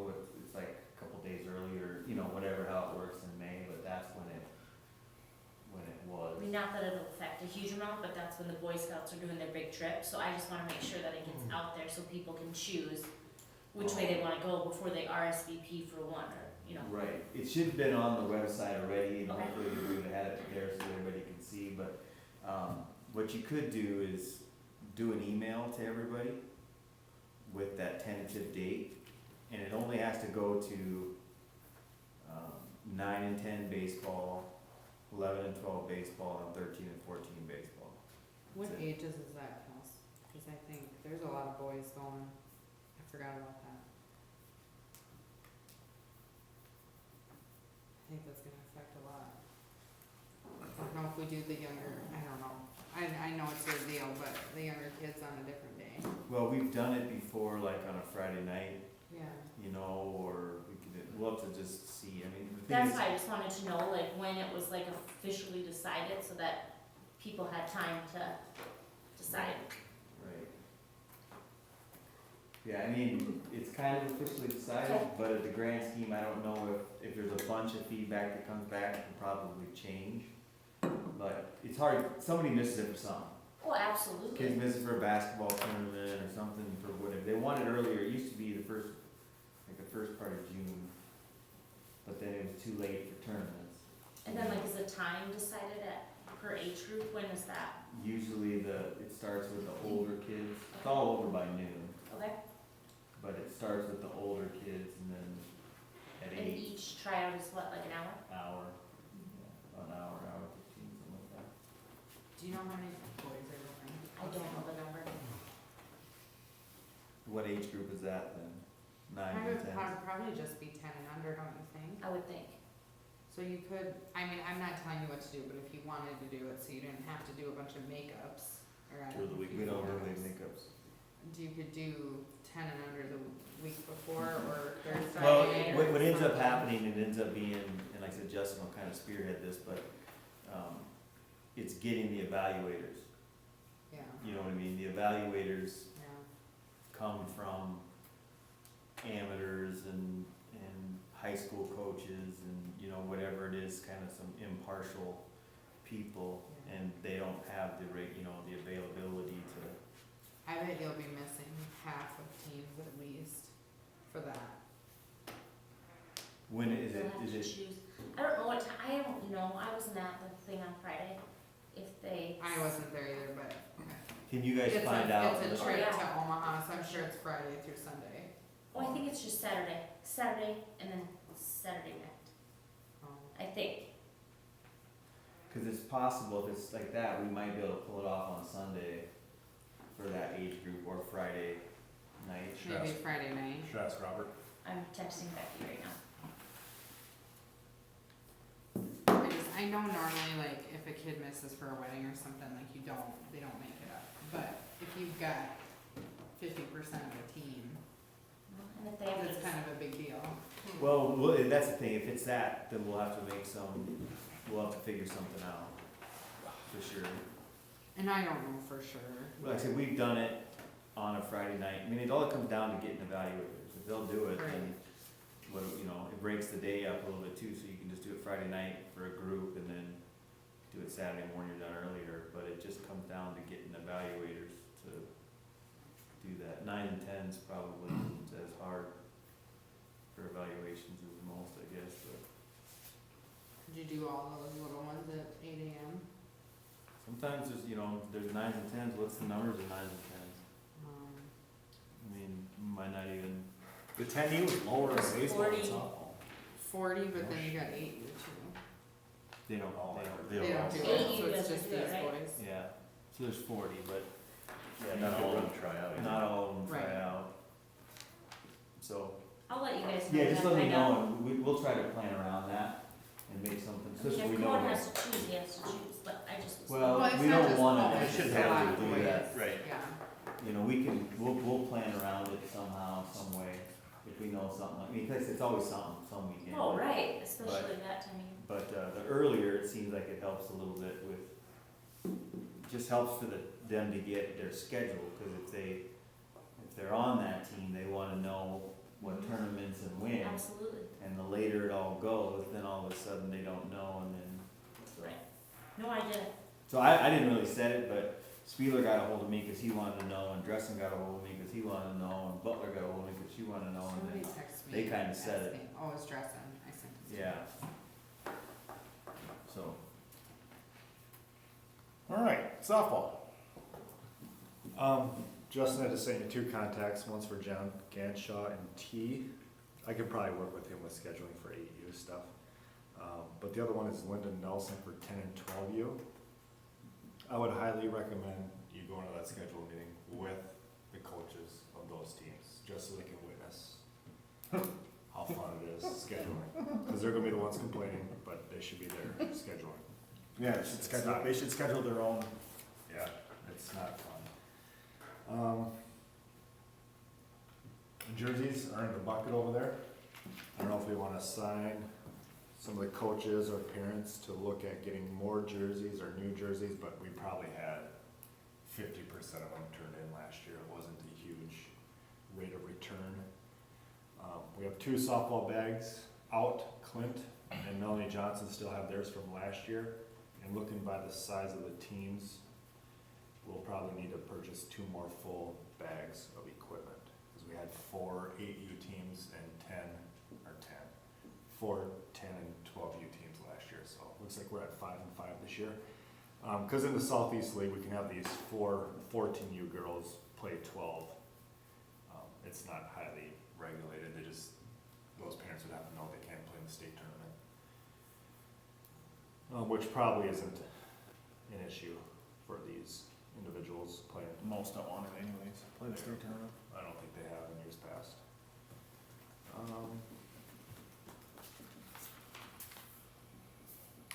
it's like a couple days earlier, you know, whatever, how it works in May, but that's when it was. I mean, not that it'll affect a huge amount, but that's when the Boy Scouts are doing their big trip, so I just wanna make sure that it gets out there so people can choose which way they wanna go before they RSVP for one, or, you know. Right, it should have been on the website already, and Okay. hopefully we would have had it there so everybody can see, but, what you could do is do an email to everybody with that tentative date, and it only has to go to, 9 and 10 baseball, 11 and 12 baseball, and 13 and 14 baseball. What That's it. ages is that, Kels? Cause I think there's a lot of boys going, I forgot about that. I think that's gonna affect a lot. I don't know if we do the younger, I don't know. I know it's your deal, but the younger kids on a different day. Well, we've done it before, like on a Friday night, Yeah. you know, or we'll have to just see, I mean, the thing That's is. why I just wanted to know, like, when it was like officially decided, so that people had time to decide. Right. Yeah, I mean, it's kind of officially decided, Okay. but at the grand scheme, I don't know if there's a bunch of feedback that comes back, it can probably change. But it's hard, somebody misses it for something. Oh, absolutely. Kids miss it for a basketball tournament or something for whatever, they want it earlier, it used to be the first part of June, but then it was too late for tournaments. And then like is the time decided at per age group, when is that? Usually it starts with the older kids, it's all over by noon, Okay, but it starts with the older kids and then at and 8, each tryout is what, like an hour? hour, an hour, hour 15, something like that. Do you know how many boys are going? I don't know the number. What age group is that then? 9 I and would 10? probably just be 10 and under, don't you think? I would think. So you could, I mean, I'm not telling you what to do, but if you wanted to do it so you didn't have to do a bunch of makeups or add Through the week. We don't photos, really makeups. You could do 10 and under the week before or Thursday. Well, or what ends up something. happening, it ends up being, and like I said, Justin will kind of spearhead this, but, it's getting the evaluators, Yeah, you know what I mean? The evaluators yeah. come from amateurs and high school coaches and, you know, whatever it is, kind of some impartial people, and they don't have the rate, you know, the availability to, I bet you'll be missing half of teams at least for that. when is They'll it, have is to it, choose. I don't know what time, I don't know, I wasn't at the thing on Friday, if they. I wasn't there either, but can you guys it's find a, out? it's a Oh, trip yeah. to Omaha, so I'm sure it's Friday through Sunday. Oh, I think it's just Saturday and then Saturday night, I think. Cause it's possible, if it's like that, we might be able to pull it off on Sunday for that age group, or Friday night. Maybe Friday night. Should I ask Robert? I'm texting Becky right now. I know normally, like, if a kid misses for a wedding or something, like, they don't make it up. But if you've got 50% of a team, And if they have that's this, kind of a big deal. Well, that's the thing, if it's that, then we'll have to we'll have to figure something out, for sure. And I don't know for sure. Like I said, we've done it on a Friday night, I mean, it all comes down to getting evaluators, if they'll do it, then, what, you know, it breaks the day up a little bit too, so you can just do it Friday night for a group, and then do it Saturday morning, you're done earlier, but it just comes down to getting evaluators to do that. 9 and 10's probably isn't as hard for evaluations as most, I guess, but Could you do all those little ones at 8 AM? sometimes there's, you know, there's 9s and 10s, what's the numbers of 9s and 10s? I mean, might not even, The 10U was lower in It's baseball than 40. softball. 40, but then you got 8U too. they don't, They don't do Eight it, so U it's doesn't just do it, these right? boys. yeah, so there's 40, but, yeah, Not not all all, of them try out. not all of them try Right. out. So, I'll let you guys know. yeah, when just I let me find out. know, and we'll try to plan around that and make something, I so mean, we if know. Cohen that- has to choose, he has to choose, but I just was. Well, Well, it's we not don't just wanna boys, It it's shouldn't a have lot to of do boys. that, right. Yeah. You know, we'll plan around it somehow, some way, if we know something, I mean, 'cause it's always some weekend. Oh, right, especially that time of year. But, the earlier, it seems like it helps a little bit with, just helps for them to get their schedule, cause if they're on that team, they wanna know what Mhm. tournaments and when. Absolutely, And the later it all goes, then all of a sudden they don't know, and then, so. right. No, I did. So I didn't really set it, but Spieler got a hold of me, cause he wanted to know, and Dressen got a hold of me, cause he wanted to know, and Butler got a hold of me, cause she wanted to know, and Somebody then, texted me. they kinda said it. asking- Oh, it's Dressen, I sent it to you. yeah. So, All right, softball. Justin had to send you 2 contacts, one's for John Ganshaw and T. I could probably work with him with scheduling for 8U stuff. But the other one is Lyndon Nelson for 10 and 12U. I would highly recommend you going to that schedule meeting with the coaches of those teams, just so they can witness how fun it is scheduling. Because they're gonna be the ones complaining, but they should be there scheduling. Yeah, they should schedule their own. Yeah, it's not fun. Jerseys are in the bucket over there. I don't know if we wanna assign some of the coaches or parents to look at getting more jerseys or new jerseys, but we probably had 50% of them turned in last year. It wasn't a huge rate of return. We have 2 softball bags out. Clint and Melanie Johnson still have theirs from last year. And looking by the size of the teams, we'll probably need to purchase 2 more full bags of equipment. Because we had 4 8U teams and 4 10 and 12U teams last year, so looks like we're at 5-5 this year. Cause in the Southeast League, we can have these 14U girls play 12. It's not highly regulated, those parents would have to know they can't play in the state tournament. Which probably isn't an issue for these individuals playing. Most don't want it anyways, play the state tournament. I don't think they have in years past.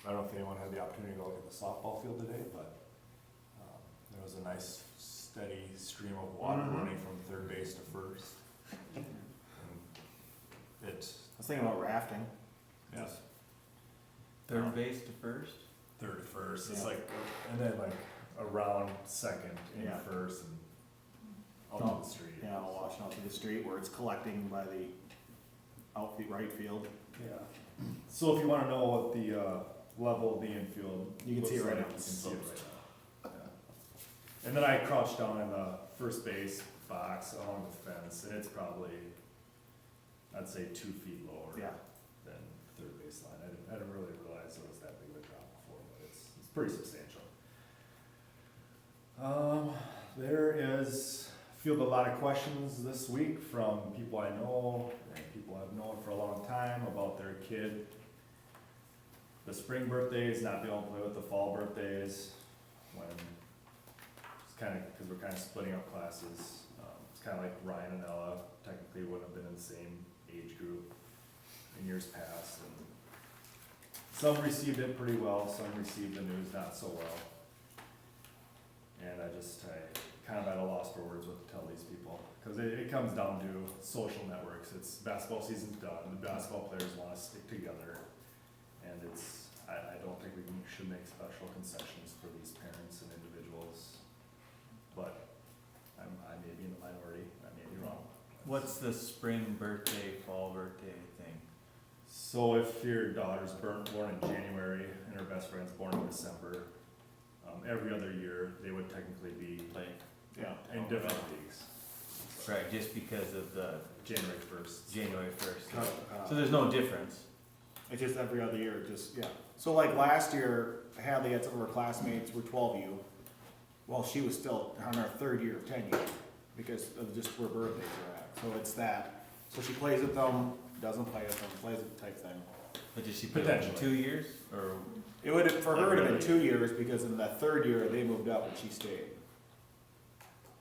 I don't know if anyone had the opportunity to go look at the softball field today, but there was a nice steady stream of water running from third base to first. And I was thinking about rafting. yes, Third base to first? third to first. It's Yeah. like, and then like around second in Yeah. first and out Oh, to the street. Yeah, washing out to the street where it's collecting by the outfield, right field. Yeah. So if you wanna know what the level of the infield. You can see it looks right like, now. You can see it right now. Yeah. And then I crouched down in the first base box along the fence, and it's probably, I'd say 2 feet lower Yeah. than third base line. I didn't really realize it was that big of a drop before, but it's pretty substantial. There is, fielded a lot of questions this week from people I know and people I've known for a long time about their kid. The spring birthdays, not being able to play with the fall birthdays, when it's kind of, because we're kind of splitting up classes. It's kind of like Ryan and Ella technically wouldn't have been in the same age group in years past. And some received it pretty well, some received the news not so well. And I kind of at a loss for words what to tell these people, because it comes down to social networks. It's basketball season's done, the basketball players want to stick together, and I don't think we should make special concessions for these parents and individuals, but I may be in the minority, I may be wrong. What's the spring birthday, fall birthday thing? So if your daughter's born in January and her best friend's born in December, every other year, they would technically be Like, Yeah. in different leagues. right, just because of the January 1st. January first. Uh, So there's no difference? It's just every other year, just, yeah. So like last year, Hadley had some of her classmates were 12U. Well, she was still on her third year of 10U because of just where birthdays are at. So it's that. So she plays with them, doesn't play with them, plays with type thing. But did she put it in Potentially. 2 years, or? It would, for her, it'd have been 2 years because in that third year, they moved up and she stayed.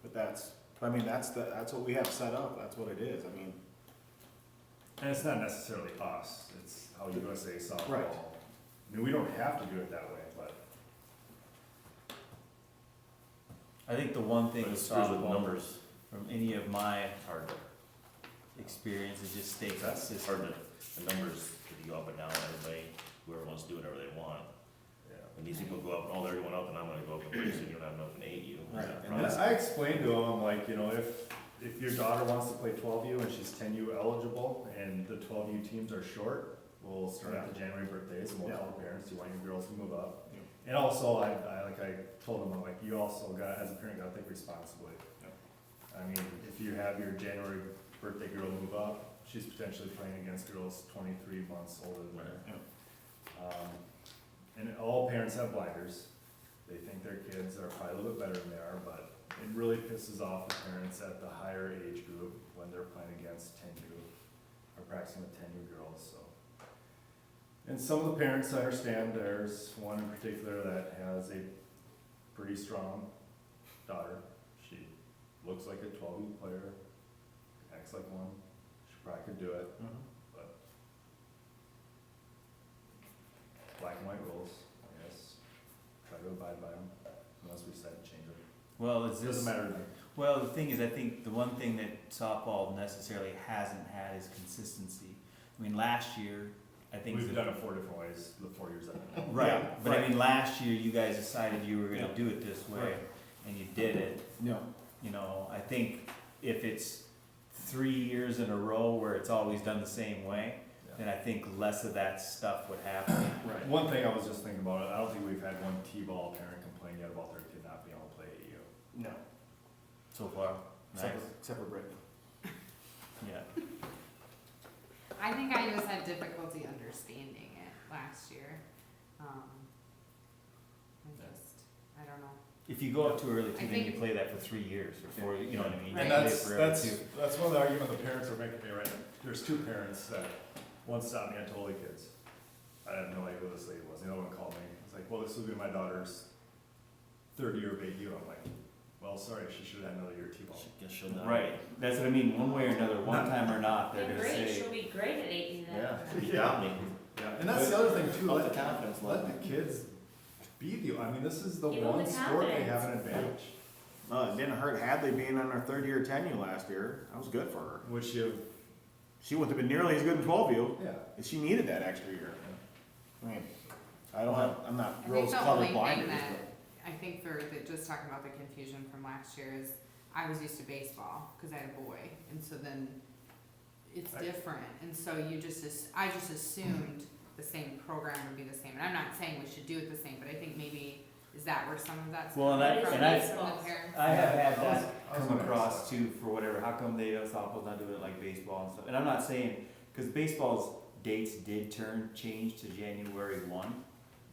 But that's what we have set up. That's what it is. I mean, And it's not necessarily us, it's how USA softball. Right. I mean, we don't have to do it that way, but I think the one thing But with it screws with softball, numbers, from any of my hard to, experience, is just stay it's consistent. hard to, the numbers, if you go up and down, everybody, whoever wants to do whatever they want. yeah. When these people go up, and they're going up, and I'm gonna go up, and pretty soon you don't have enough to aid you. Right. And I explained to them, like, if your daughter wants to play 12U and she's 10U eligible and the 12U teams are short, we'll start at the January birthdays and we'll tell the parents, you want your girls to move up. Yeah. And also, I told them, I'm like, you also got, as a parent, gotta think responsibly. Yep. I mean, if you have your January birthday girl move up, she's potentially playing against girls 23 months older than her. Yep. And all parents have blinders. They think their kids are probably a little bit better than they are, but it really pisses off the parents at the higher age group when they're playing against 10U or practicing with 10U girls, so. And some of the parents, I understand, there's one in particular that has a pretty strong daughter. She looks like a 12U player, acts like one, she probably could do it, but black and white rules, I guess, try to abide by them unless we decide to change it. Well, is It this, doesn't matter to me. well, the thing is, I think the one thing that softball necessarily hasn't had is consistency. I mean, last year, I think. We've done it 4 different ways, the 4 years I've been. Right, Yeah, but I right. mean, last year, you guys decided you were gonna Yeah. do it this way, Right. and you did it. No. You know, I think if it's 3 years in a row where it's always done the same way, then I think less of that stuff would happen. Right. One thing I was just thinking about, I don't think we've had one T-ball parent complain yet about their kid not being able to play AU. No. So far, nice, Except for Brittany. yeah. I think I just had difficulty understanding it last year. I don't know. If you go up too early I too, then you think- play that for 3 years or 4, you know what I mean? Right. And You play that's, forever, too. that's one of the arguments the parents are making me right now. There's two parents that once stopped me and told the kids. I had no idea who this lady was. The other one called me. It's like, well, this will be my daughter's third year of AU. I'm like, well, sorry, she should have had another year T-ball. Guess she'll know. Right, that's what I mean, one way or another, one time or not, they're Yeah, gonna great, say, she'll be great at 18 then. Yeah. Yeah, and that's the other thing too, Built let, the confidence let level. the kids be the, I mean, this is the Give them one the sport they confidence. have an advantage, It didn't hurt Hadley being on her third year tenure last year. That was good for her. which you, She wouldn't have been nearly as good in 12U, yeah. and she needed that extra year. I mean, I'm not I think rose the colored only thing blinders, that, I think for the, just talking about the confusion from last year is, I was used to baseball, cause I had a boy, and so then it's I- different, and so you just, I just assumed the same program would be the same, and I'm not saying we should do it the same, but I think maybe, is that where some of that's Well, and I- coming from, and I- from the parents? I have had I was- that I was come gonna across ask too, for whatever, how come they, softball's not doing it like baseball and stuff, and I'm not saying, cause baseball's dates did change to January 1,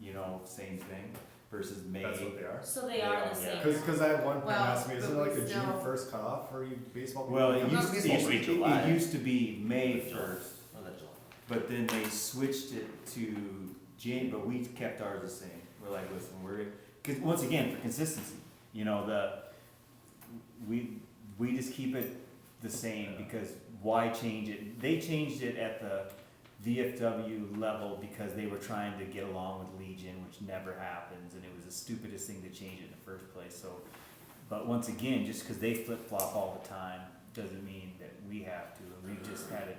you know, same thing, versus May. That's what they are. So they are the same. Cause I had one parent Well, ask me, isn't it but like we a June still- first cutoff for you baseball? Well, it people? used, Baseball's July. it used to be May July. 1st, Oh, that's July. but then they switched it to but we kept ours the same. We're like, listen, cause once again, for consistency, you know, we just keep it the same, because why change it? They changed it at the VFW level because they were trying to get along with Legion, which never happens, and it was the stupidest thing to change it in the first place, so. But once again, just cause they flip-flop all the time, doesn't mean that we have to, and we just had it,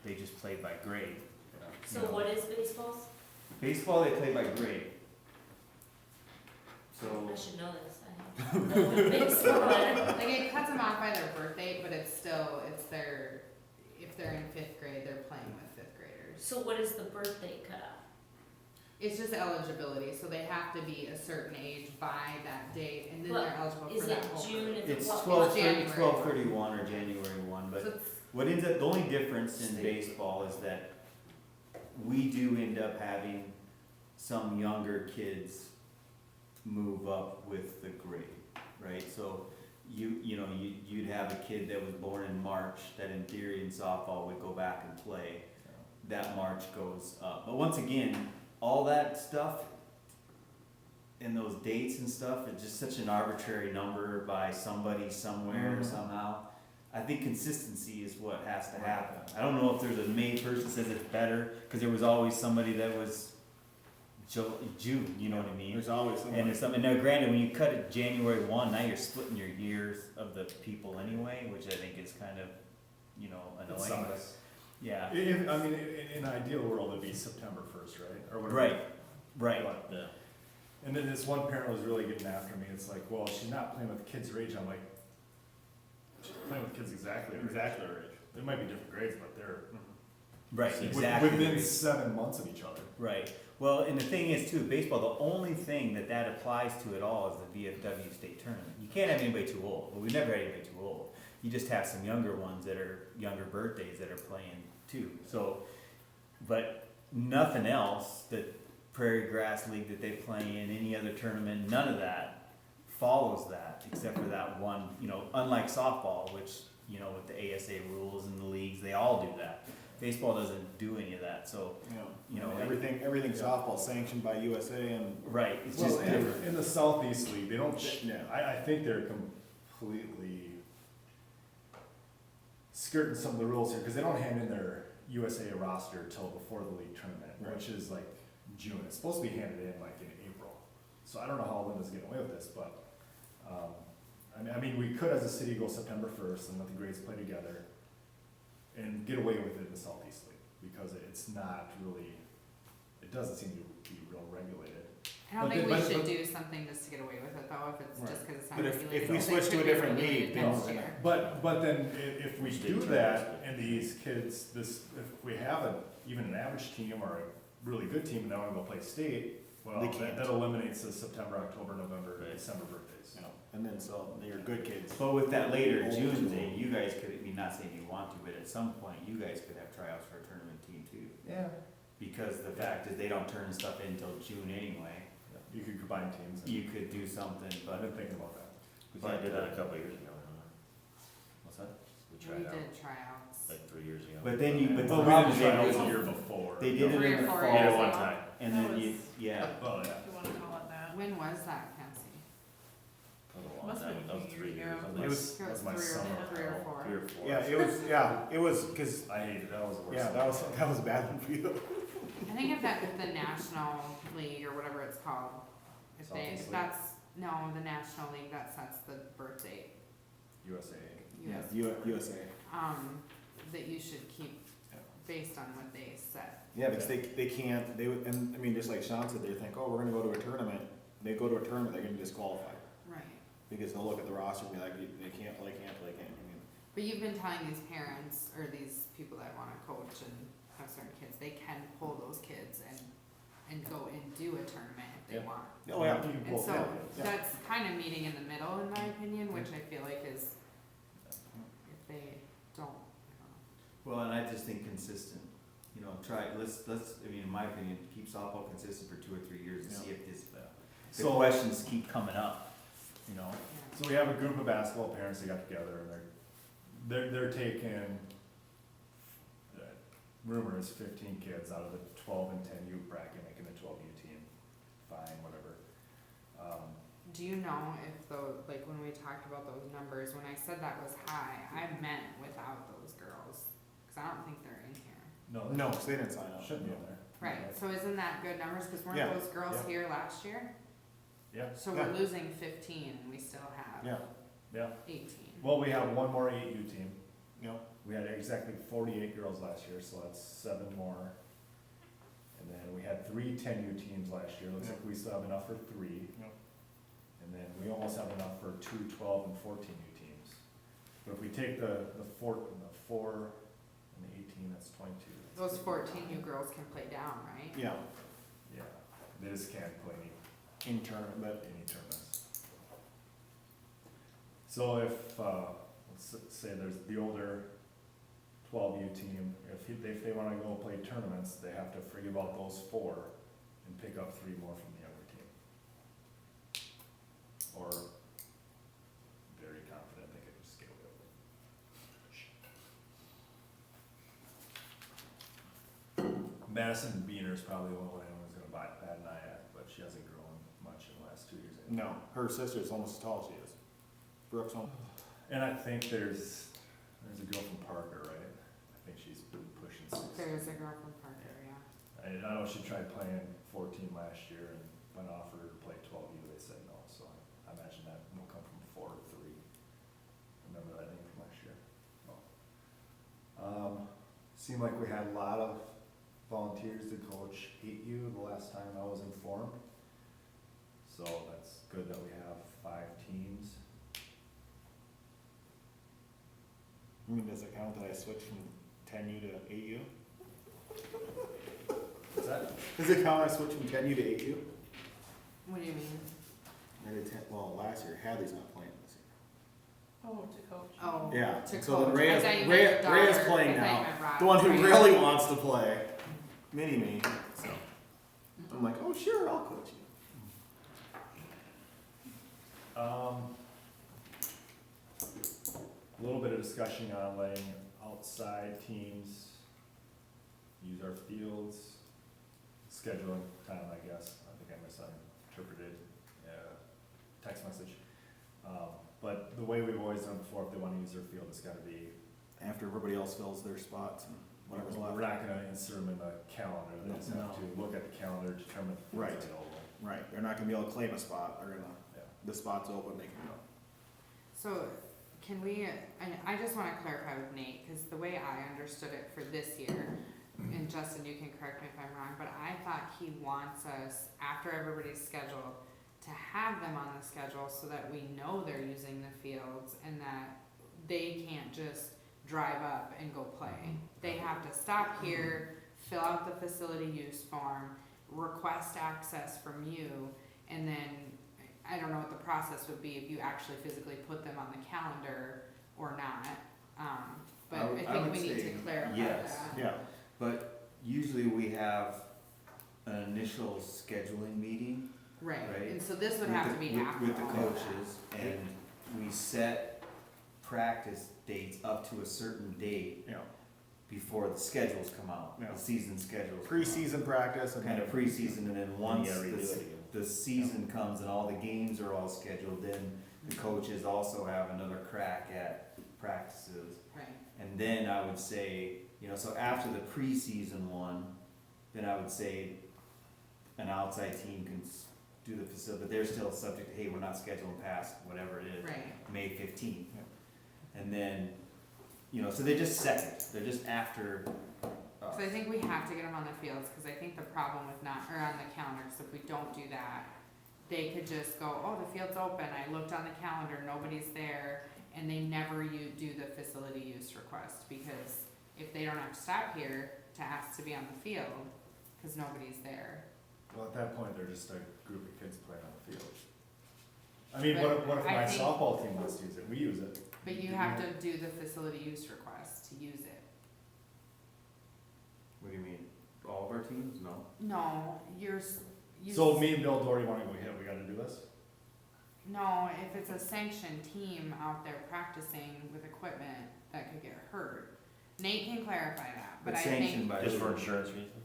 they just played by grade. So what is baseball's? Baseball, they play by grade. So, I should know this, I have no baseball. Like, it cuts them off by their birth date, but it's still, it's their, if they're in fifth grade, they're playing with fifth graders. So what is the birthday cutoff? It's just eligibility, so they have to be a certain age by that date, and then But they're eligible Is for it that whole. June, is it it's what? 12/31 or January 1, So but it's, what ends up, the only difference in baseball is that we do end up having some younger kids move up with the grade, right? So you'd have a kid that was born in March that in theory in softball would go back and play. That March goes up. But once again, all that stuff and those dates and stuff, it's just such an arbitrary number by somebody somewhere somehow. I think consistency is what has to happen. I don't know if there's a main person that says it's better, because there was always somebody that was June, you know what I mean? there's always somebody. And it's something, now granted, when you cut it January 1, now you're splitting your years of the people anyway, which I think is kind of, It annoying, but, sucks. yeah. I mean, in an ideal world, it'd be September first, right? Or whatever. Right. But- Yeah. And then this one parent was really getting after me. It's like, well, she's not playing with kids her age. I'm like, she's playing with kids exactly her age. They might be different grades, but they're Right, wi- exactly. within 7 months of each other. Right. Well, and the thing is too, baseball, the only thing that applies to at all is the VFW state tournament. You can't have anybody too old. Well, we've never had anybody too old. You just have some younger ones that are younger birthdays that are playing too. So, but nothing else, the Prairie Grass League that they play in, any other tournament, none of that follows that, except for that one, unlike softball, which, with the ASA rules and the leagues, they all do that. Baseball doesn't do any of that, so, Everything softball sanctioned by USA and. right, it's Well, just different. in the Southeast League, they don't. Yeah. I think they're completely skirting some of the rules here because they don't hand in their USA roster till before the league tournament, Right. which is like June. It's supposed to be handed in like in April. So I don't know how Linda's getting away with this, but I mean, we could as a city go September 1st and let the grades play together and get away with it in the Southeast League because it's not really. It doesn't seem to be real regulated. I don't But think the- we but- should but- do something just to get away with it though, if it's just cause it's not But if regulated. we It switch to should a be different regulated league, then next we're year. But then if we do that and these kids, if we have even an average team or a really good team and they want to go play state, well, They can't. that eliminates the September, October, November, Right. December birthdays. And then so they're good kids. But with that later June thing, you guys could, not saying you want to, but at some point, you guys could have tryouts for a tournament team too. Yeah. because the fact is they don't turn stuff in until June anyway. You could combine teams. And You could do something, I've but been thinking about that. We kinda did that a couple of years ago, huh? What's that? We We tried out, did tryouts. like 3 years ago. but then you, but the Well, we problem didn't is try out they, the year before. they did it 3 in or the 4 We did it years fall, one ago. time. and That then you, was- yeah. Oh, If yeah. you wanna call it that. When was that, Nancy? That was a long Must have time, been that was a few 3 years years. ago. That It was was, It that was was my 3 or summer. 3 or 4. 3 or 4. Yeah, it was, cause, I hated it, that was the worst. yeah, that was a bad one for you. I think if the National League or whatever it's called, if Southeast League. that's, no, the National League, that sets the birth date. USA. Yeah, US, USA. that you should keep Yeah. based on what they set. Yeah, because they can't, they would, and, I mean, just like Sean said, they think, oh, we're gonna go to a tournament. They go to a tournament, they're gonna disqualify. Right. Because they'll look at the roster and be like, they can't play, can't play, can't, I mean. But you've been telling these parents or these people that wanna coach and have certain kids, they can pull those kids and go and do a tournament if they Yeah. want. Oh, yeah. You can And pull- so yeah. that's kind of meeting in the middle in my opinion, which I feel like is, if they don't, I don't know. Well, and I just think consistent, you know, let's, I mean, in my opinion, keep softball consistent for 2 or 3 years and see if the So- questions keep coming up, you know? Yeah. So we have a group of basketball parents that got together and they're taking, rumor is 15 kids out of the 12 and 10 U bracket, making the 12U team, fine, whatever. Do you know if like when we talked about those numbers, when I said that was high, I meant without those girls, cause I don't think they're in here. No, because they didn't sign up. Should be in there. Right, so isn't that good numbers, cause weren't Yeah. those girls Yeah. here last year? Yeah, So Yeah. we're losing 15, and we still have Yeah, yeah. 18. Well, we have one more 8U team. you know, We had exactly 48 girls last year, so that's 7 more. And then we had 3 10U teams last year, looks like we still have enough for 3. Yep. And then we almost have enough for 2 12 and 14U teams. But if we take the 4 and the 18, that's 22. Those 14 you girls can play down, right? yeah, Yeah, they just can't play in tournament, but any tournaments. So if, let's say there's the older 12U team, if they wanna go play tournaments, they have to forget about those 4 and pick up 3 more from the younger team. Or very confident they could just scale it up. Madison Beaner's probably the only one anyone's gonna bat an eye at, but she hasn't grown much in the last 2 years. no, her sister's almost as tall as she is. Brooke's almost. And I think there's a girl from Parker, right? I think she's been pushing 6. There's a girl from Parker, yeah. I know she tried playing 14 last year and when offered her to play 12U, they said no, so I imagine that will come from 4 or 3. Remember that name from last year? Seemed like we had a lot of volunteers to coach 8U the last time I was informed. So that's good that we have 5 teams. I mean, does it count that I switched from 10U to 8U? What's that? Does it count I switched from 10U to 8U? What do you mean? I did 10, well, last year, Hadley's not playing this Oh, to coach. Oh, year. Yeah, to so then coach. Rhea's, I thought you meant your Rhea's daughter. playing I thought you now. meant Rob. The one who Rhea. really wants to play, Mini-Me, so. I'm like, oh, sure, I'll coach you. A little bit of discussion on letting outside teams use our fields, scheduling time, I guess. I think I misinterpreted text message. But the way we've always done before, if they wanna use their field, it's gotta be, After everybody else fills their spots and whatever's left. we're not gonna insert them in the calendar. They just have to look at the calendar, determine if Right. it's available. Right, they're not gonna be able to claim a spot, they're gonna, Yeah. the spot's open, they can go. So, can we, I just wanna clarify with Nate, cause the way I understood it for this year, and Justin, you can correct me if I'm wrong, but I thought he wants us, after everybody's scheduled, to have them on the schedule so that we know they're using the fields and that they can't just drive up and go play. They have to stop here, fill out the facility use form, request access from you, and then I don't know what the process would be if you actually physically put them on the calendar or not. But I I think would we need say to clarify yes. that. Yeah, But usually we have an initial scheduling meeting. Right, Right. and so this would with have the- to be with- after with the all of that. coaches, and we set practice dates up to a certain date You know, before the schedules come out, Yeah. the season schedules. come out. preseason practice and. Kind of preseason, and then once gotta redo it again. the season comes and all the games are all scheduled, then the coaches also have another crack at practices. Right, And then I would say, so after the preseason one, then I would say an outside team can do the facility, but they're still subject to, hey, we're not scheduling past whatever it is, right, May 15th. And then, so they're just second, they're just after us. so I think we have to get them on the fields, cause I think the problem with not, or on the calendar, cause if we don't do that, they could just go, oh, the field's open, I looked on the calendar, nobody's there, and they never do the facility use request, because if they don't have to stop here to ask to be on the field, cause nobody's there. Well, at that point, they're just a group of kids playing on the field. I mean, But what if I my think- softball team wants to use it? We use it. But you have to do the facility use request to use it. What do you mean? All of our teams? No. No, So me and Bill Doherty wanna go, yeah, we gotta do this? no, if it's a sanctioned team out there practicing with equipment that could get hurt, Nate can clarify that, but I sanctioned think, by Just who? for insurance reasons?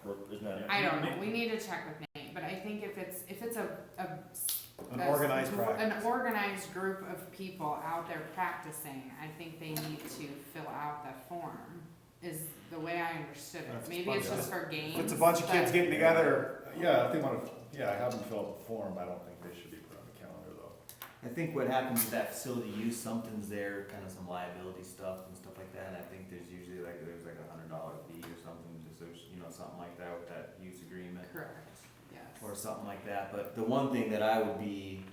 Or isn't that? I don't know, we need to check with Nate, but I think if it's An organized practice. an organized group of people out there practicing, I think they need to fill out that form, is the way I understood it. That's Maybe it's fun, just for games. If it's a bunch of kids but- getting together, Yeah, if they wanna, I have them fill out the form, I don't think they should be put on the calendar though. I think what happens with that facility use, something's there, kind of some liability stuff and stuff like that, and I think there's usually there's like $100 fee or something, just there's, something like that with that use agreement. Correct, yes. Or something like that, but the one thing that I would be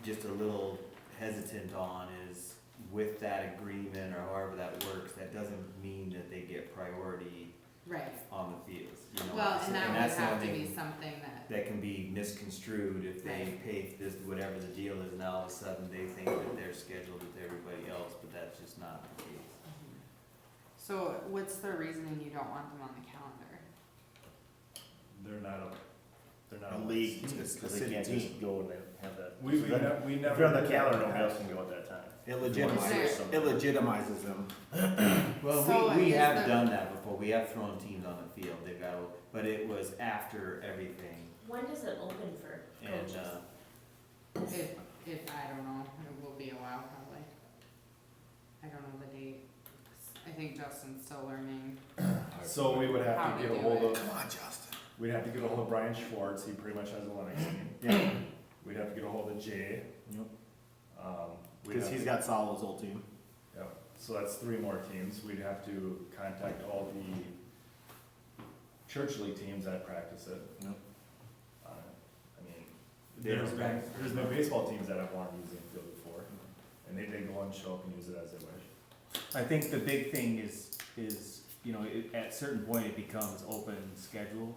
just a little hesitant on is with that agreement or however that works, that doesn't mean that they get priority Right, on the fields, well, and that would that's the have only to be thing something that, that can be misconstrued if they Right. pay this, whatever the deal is, and now all of a sudden they think that they're scheduled with everybody else, but that's just not the case. so what's the reasoning you don't want them on the calendar? They're not A on league, this team. It's because the they can't city just go and they have that. We So then- never. If you're on the calendar, nobody else can go at that time. it Is legitimizes, there- it legitimizes them. Well, So we is have the- done that before, we have thrown teams on the field, they've got, but it was after everything, When does it open for and, coaches? I don't know, it will be a while probably. I don't know the date. I think Justin's still learning. So we would have How to to get a do hold it. of, Come on, Justin. we'd have to get a hold of Brian Schwartz, he pretty much has a Lennox team. Yeah, We'd have to get a hold of Jay. Yep. We'd cause have he's to- got Solo's whole team. Yep, so that's 3 more teams. We'd have to contact all the church league teams that practice it. Yep. I mean, They don't there's been baseball teams that have wanted to use the field before, and they go and show up and use it as they wish. I think the big thing is, at a certain point, it becomes open schedule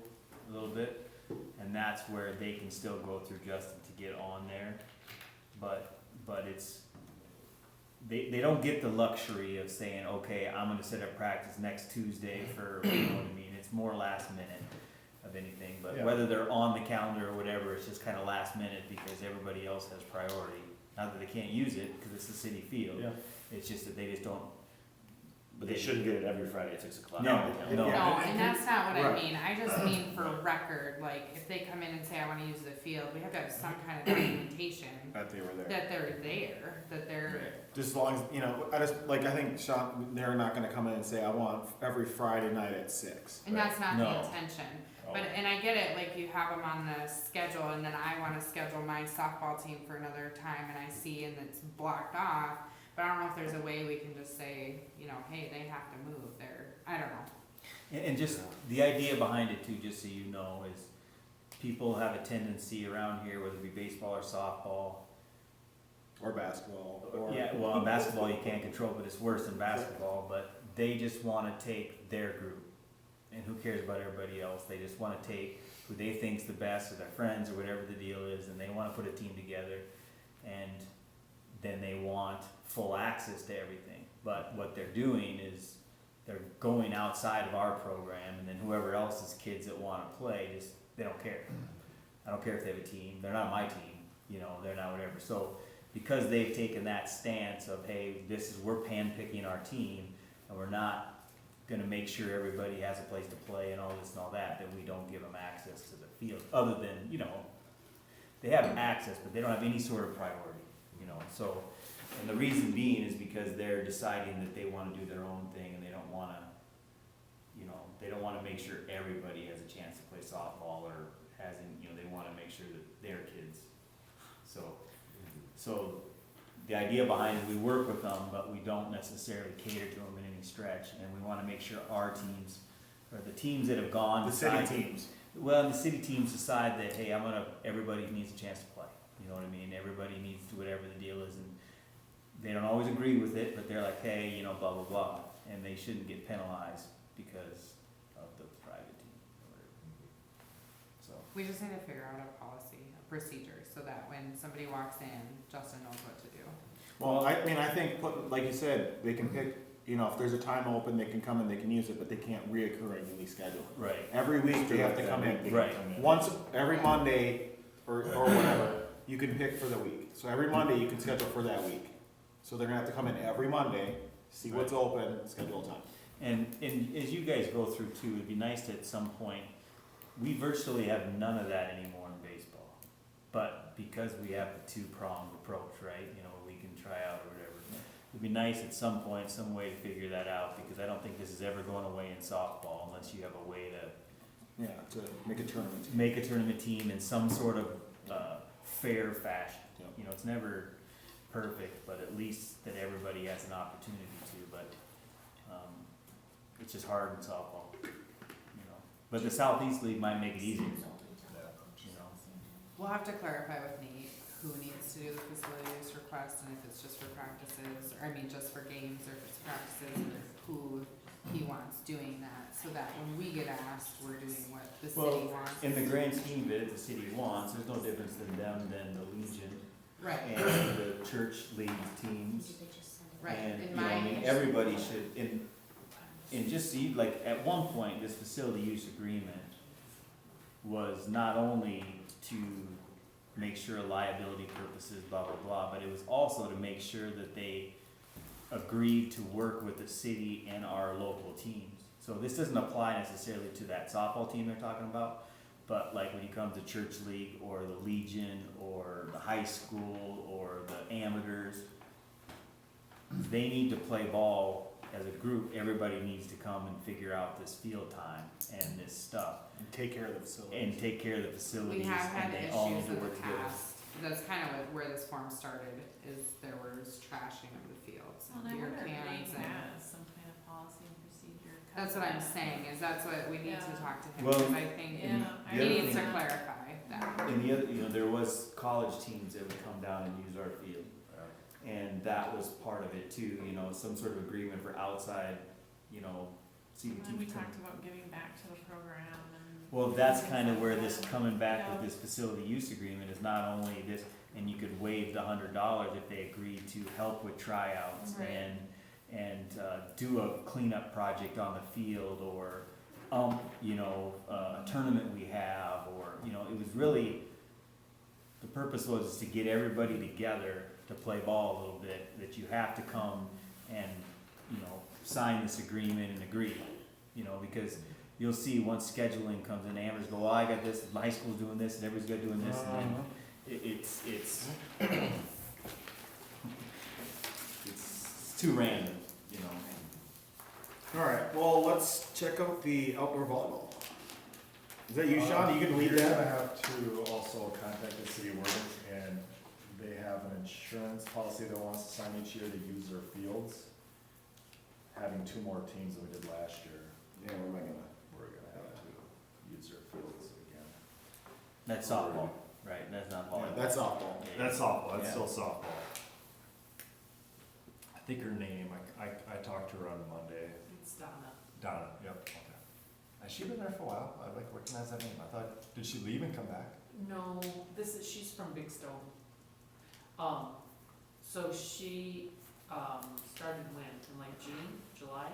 a little bit, and that's where they can still go through Justin to get on there, but it's, they don't get the luxury of saying, okay, I'm gonna set up practice next Tuesday for, you know what I mean, it's more last minute of anything, but Yeah. whether they're on the calendar or whatever, it's just kinda last minute because everybody else has priority. Not that they can't use it, cause it's a city field, Yeah. it's just that they just don't. But they shouldn't get it every Friday at 6 o'clock. No, on the calendar. no. No, Yeah. and that's not what I Right. mean, I just mean for record, like, if they come in and say, I wanna use the field, we have to have some kind of documentation That they were there. that they're there, that they're, Just as long as, I think Sean, they're not gonna come in and say, I want every Friday night at 6. and that's not the No. intention. Oh. But, and I get it, like, you have them on the schedule, and then I wanna schedule my softball team for another time, and I see, and it's blocked off, but I don't know if there's a way we can just say, hey, they have to move, I don't know. And just the idea behind it too, just so you know, is people have a tendency around here, whether it be baseball or softball. Or basketball, or. Yeah, well, in basketball you can't control, but it's worse than basketball, but they just wanna take their group. And who cares about everybody else, they just wanna take who they think's the best, or their friends, or whatever the deal is, and they wanna put a team together. And then they want full access to everything, but what they're doing is they're going outside of our program, and then whoever else's kids that wanna play, just, they don't care. I don't care if they have a team, they're not my team, you know, they're not whatever, so, because they've taken that stance of, hey, we're picking our team, and we're not gonna make sure everybody has a place to play and all this and all that, then we don't give them access to the field, other than, you know, they have access, but they don't have any sort of priority, you know, so, and the reason being is because they're deciding that they wanna do their own thing, and they don't wanna, you know, they don't wanna make sure everybody has a chance to play softball, or you know, they wanna make sure that their kids, so the idea behind it, we work with them, but we don't necessarily cater to them in any stretch, and we wanna make sure our teams, or the teams that have gone. The city decide- teams. Well, the city teams decide that, hey, everybody needs a chance to play, you know what I mean, everybody needs to, whatever the deal is, and they don't always agree with it, but they're like, hey, you know, blah, blah, blah, and they shouldn't get penalized because of the private team, or whatever. So, We just need to figure out a policy, a procedure, so that when somebody walks in, Justin knows what to do. Well, I mean, I think, like you said, they can pick, you know, if there's a time open, they can come and they can use it, but they can't reoccurringly schedule. right, Every week, they have to come in. right, Once, every Monday, or whatever, you can pick for the week. So every Monday, you can schedule for that week. So they're gonna have to come in every Monday, see what's open, schedule time. and as you guys go through too, it'd be nice to at some point, we virtually have none of that anymore in baseball. But because we have the two-pronged approach, right, you know, we can try out or whatever. It'd be nice at some point, some way to figure that out, because I don't think this is ever going away in softball unless you have a way to Yeah, to make a tournament. make a tournament team in some sort of, fair fashion. Yep. You know, it's never perfect, but at least that everybody has an opportunity to, but, it's just hard in softball, you know. But the Southeast League might make it easier, you know. We'll have to clarify with Nate who needs to do the facility use request, and if it's just for practices, or I mean, just for games, or if it's practices, or who he wants doing that, so that when we get asked, we're doing what the city wants. In the grand scheme of it, the city wants, there's no difference in them than the Legion Right, and the church league teams. right, And, in you know, I my. mean, everybody should, and just see, like, at one point, this facility use agreement was not only to make sure liability purposes, blah, blah, blah, but it was also to make sure that they agreed to work with the city and our local teams. So this doesn't apply necessarily to that softball team they're talking about, but like when you come to church league, or the Legion, or the high school, or the amateurs, they need to play ball as a group. Everybody needs to come and figure out this field time and this stuff, And take care of the facility. and take care of the facilities, We have had and they all need issues to in the work together. past, that's kind of where this form started, is there was trashing of the fields, Well, and I beer wonder if cans, Nate and, has some kind of policy and procedure. that's what I'm saying, is that's what we need to Yeah. talk to him, Well, because I think Yeah, the he other needs to thing- clarify that. And the other, you know, there was college teams that would come down and use our field, and that was part of it too, you know, some sort of agreement for outside, you know, And then we teams come. talked about giving back to the program and. Well, that's kind of where this coming back Yeah. with this facility use agreement is not only this, and you could waive the $100 if they agree to help with tryouts Right. and do a cleanup project on the field, or, you know, a tournament we have, or, you know, it was really, the purpose was to get everybody together to play ball a little bit, that you have to come and, you know, sign this agreement and agree, you know, because you'll see once scheduling comes in, amateurs go, well, I got this, my high school's doing this, and everybody's got doing this, and then it's too random, you know. Alright, well, let's check out the outdoor volleyball. Is that you, Sean? You can lead You're gonna that? have to also contact the city of Worthing, and they have an insurance policy that wants to sign each year to use their fields. Having 2 more teams than we did last year, Yeah, we're gonna. we're gonna have to use their fields again. That's softball, right, that's not Yeah, volleyball. that's softball. That's softball, that's Yeah. still softball. I think her name, I talked to her on Monday, It's Donna. Donna, yep, okay. Has she been there for a while? I like recognize that name, I thought, did she leave and come back? No, she's from Big Stone. So she, started when, in like June, July?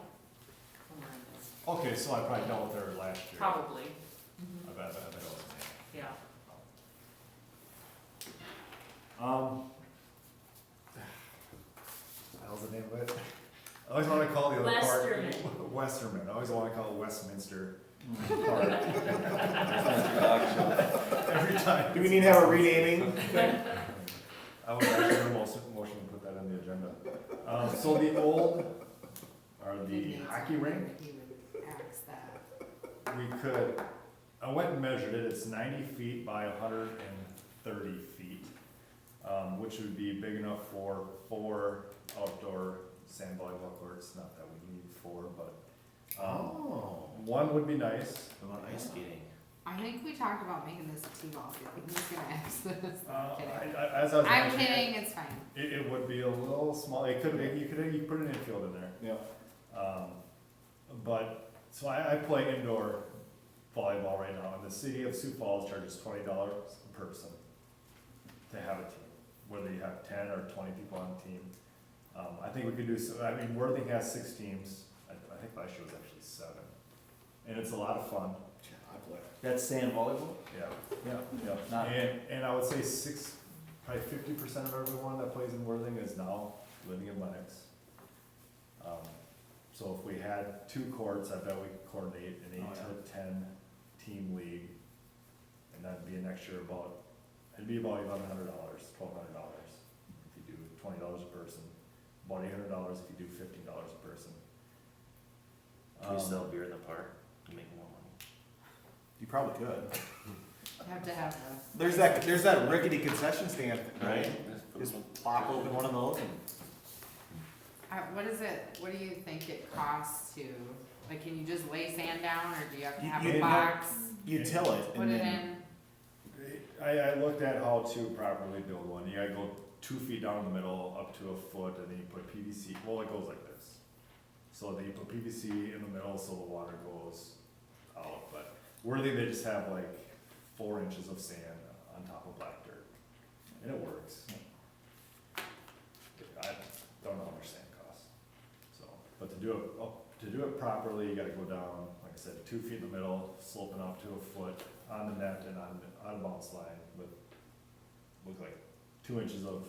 somewhere in there. Okay, so I probably dealt with her last year. Probably, I bet it was me. yeah. What was the name of it? I always wanna call the other part. Westerman. Westerman, I always wanna call it Westminster Park. Every time. Do we need to have a renaming? I would actually have a motion to put that on the agenda. So the old, or the hockey rink, He would axe that. we could, I went and measured it, it's 90 feet by 130 feet, which would be big enough for 4 outdoor sand volleyball courts, not that we need 4, but, one would be nice. What about ice skating? I think we talked about making this a T-ball field. He's gonna axe this. I'm kidding. As I was I'm mentioning, kidding, it's fine. It would be a little small, you could put an infield in there. Yeah. But, so I play indoor volleyball right now, and the city of Sioux Falls charges $20 a person to have a team, whether you have 10 or 20 people on a team. I think we could do, I mean, Worthing has 6 teams, I think last year was actually 7, and it's a lot of fun. I play. That's sand volleyball? Yeah, yeah, Not- and I would say probably 50% of everyone that plays in Worthing is now living in Lennox. So if we had 2 courts, I bet we could coordinate an 8 to 10 team league, and that'd be an extra it'd be about $1,100, $1,200 if you do $20 a person, about $800 if you do $15 a person. Can we sell beer in the park to make more money? You probably could. You have to have a. There's that rickety concession stand, right? Right? Just pop open one of those and. What do you think it costs to, like, can you just lay sand down, or do you have to have You- a you- box, You till it put and it then. in? I looked at how to properly build one. You gotta go 2 feet down the middle, up to a foot, and then you put PVC, well, it goes like this. So then you put PVC in the middle so the water goes out, but Worthing, they just have like 4 inches of sand on top of black dirt, and it works. I don't know how much sand costs, so, but to do it properly, you gotta go down, like I said, 2 feet in the middle, sloping up to a foot on the net and on a bounce line with, look like 2 inches of